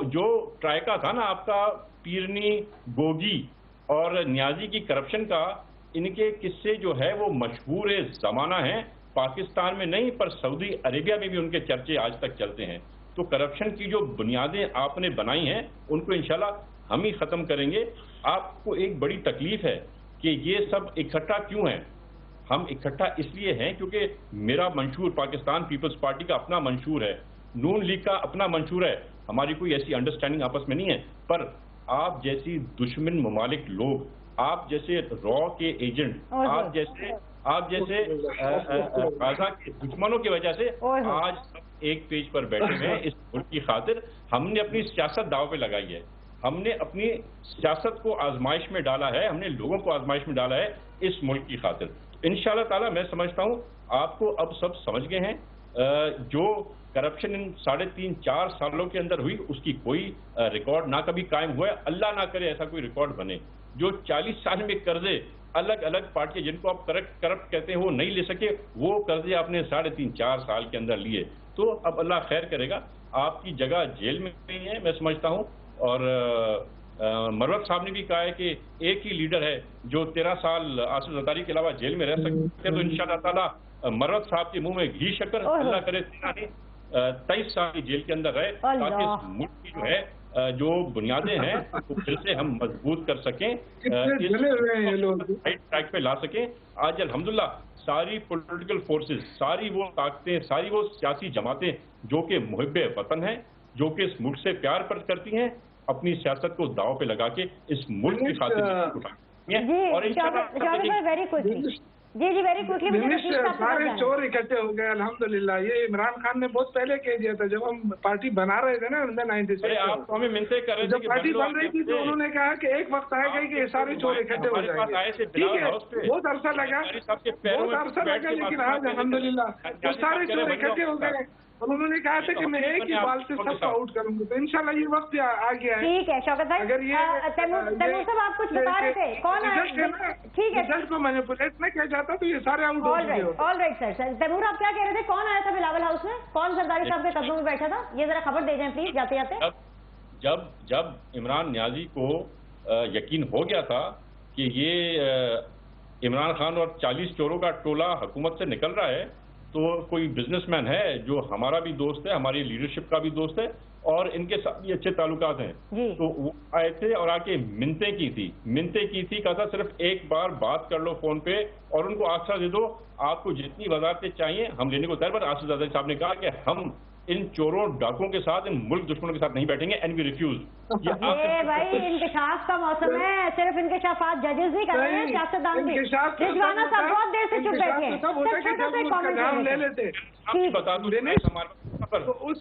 जो ट्राइका था ना आपका, पीरनी, गोगी और नियाजी की करप्शन का, इनके किस्से जो है वो मशहूर जमाना है। पाकिस्तान में नहीं पर सऊदी अरेबिया में भी उनके चर्चे आज तक चलते हैं। तो करप्शन की जो बुनियादें आपने बनाई हैं उनको इंशाल्लाह हम ही खत्म करेंगे। आपको एक बड़ी तकलीफ है कि ये सब इकट्ठा क्यों है। हम इकट्ठा इसलिए हैं क्योंकि मेरा मंशूर, पाकिस्तान पीपल्स पार्टी का अपना मंशूर है, नून लीग का अपना मंशूर है। हमारी कोई ऐसी अंडरस्टैंडिंग आपस में नहीं है, पर आप जैसी दुश्मन ममालिक लोग, आप जैसे रॉ के एजेंट, आप जैसे गाजा के दुश्मनों की वजह से आज एक पेज पर बैठे हुए हैं। इस मुल्क की खातिर हमने अपनी सियासत दाव पे लगाई है, हमने अपनी सियासत को आजमाइश में डाला है, हमने लोगों को आजमाइश में डाला है इस मुल्क की खातिर। इंशाअल्लाह ताला मैं समझता हूँ आपको अब सब समझ गए हैं। जो करप्शन इन 3.5-4 सालों के अंदर हुई उसकी कोई रिकॉर्ड ना कभी कायम हुआ है, अल्लाह ना करे ऐसा कोई रिकॉर्ड बने। जो 40 साल में कर्जे अलग अलग पार्टी जिनको आप करप्ट कहते हैं वो नहीं ले सके, वो कर्जे आपने 3.5-4 साल के अंदर लिए। तो अब अल्लाह खैर करेगा, आपकी जगह जेल में नहीं है मैं समझता हूँ। और मरवत साहब ने भी कहा है कि एक ही लीडर है जो 13 साल आसिफ जरदारी के अलावा जेल में रह सकते हैं। तो इंशाअल्लाह ताला मरवत साहब के मुंह में घी शक्कर, अल्लाह करे 23 साल की जेल के अंदर रहे, ताकि इस मुल्क की जो है जो बुनियादें हैं वो फिर से हम मजबूत कर सकें, राइट ट्रैक पे ला सकें। आज अल्हम्दुलिल्लाह सारी पॉलिटिकल फोर्सेस, सारी वो ताकतें, सारी वो सियासी जमातें जो कि मुहिब्बे वतन हैं, जो कि इस मुल्क से प्यार करती हैं, अपनी सियासत को दाव पे लगा के इस मुल्क की खातिर और जी वेरी क्विकली सारे चोर इकट्ठे हो गए अल्हम्दुलिल्लाह। ये इमरान खान ने बहुत पहले कह दिया था, जब हम पार्टी बना रहे थे ना 96 में, जब पार्टी बन रही थी तो उन्होंने कहा कि एक वक्त आएगा कि ये सारे चोर इकट्ठे हो जाएंगे। ठीक है, बहुत अरसा लगा, लेकिन आज अल्हम्दुलिल्लाह वो सारे चोर इकट्ठे हो गए और उन्होंने कहा था कि मैं एक ही बाल से सबको आउट करूंगा। तो इंशाल्लाह ये वक्त आ गया है। ठीक है शौकत भाई, अगर ये तैमूर साहब आप कुछ बता रहे थे, कौन है? ठीक है, रिजल्ट को मैनिपुलेट न किया जाता तो ये सारे आउट हो चुके होते। All right sir. तैमूर आप क्या कह रहे थे, कौन आया था बिलावल हाउस में, कौन सरदारी साहब के कदमों में बैठा था? ये जरा खबर दे दें प्लीज जाते जाते। जब इमरान नियाजी को यकीन हो गया था कि ये इमरान खान और 40 चोरों का टोला हुकूमत से निकल रहा है, तो कोई बिजनेसमैन है जो हमारा भी दोस्त है, हमारी लीडरशिप का भी दोस्त है और इनके साथ भी अच्छे ताल्लुकात हैं, तो वो आए थे और आके मिन्नतें की थी, कहा था सिर्फ एक बार बात कर लो फोन पे और उनको आश्वासन दे दो, आपको जितनी वजारतें चाहिए हम लेने को तैयार। पर आसिफ ज़रदारी साहब ने कहा कि हम इन चोरों डाकुओं के साथ, इन मुल्क दुश्मनों के साथ नहीं बैठेंगे, एंड वी रिफ्यूज। ये भाई इंकशाफ का मौसम है, सिर्फ इंकशाफात जजेस नहीं कर रहे हैं, सियासतदान भी। रिजवाना साहब बहुत देर से चुप बैठे हैं, नाम ले लेते। बता दूं उस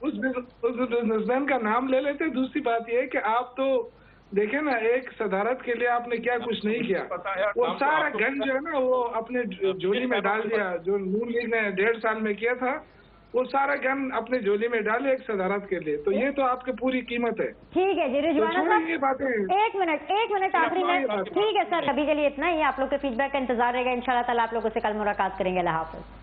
बिजनेसमैन का नाम ले लेते। दूसरी बात ये है कि आप तो देखे ना, एक सदारत के लिए आपने क्या कुछ नहीं किया, वो सारा गन जो है ना वो अपने झोली में डाल दिया, जो नून लीग ने 1.5 साल में किया था, वो सारा गन अपने झोली में डाले एक सदारत के लिए। तो ये तो आपकी पूरी कीमत है। ठीक है जी रिजवाना साहब, ये बातें एक मिनट आखिरी में। ठीक है सर, अभी के लिए इतना ही। आप लोग के फीडबैक का इंतजार रहेगा, इंशाल्लाह ताला आप लोगों से कल मुलाकात करेंगे। अल्लाह हाफ़िज़।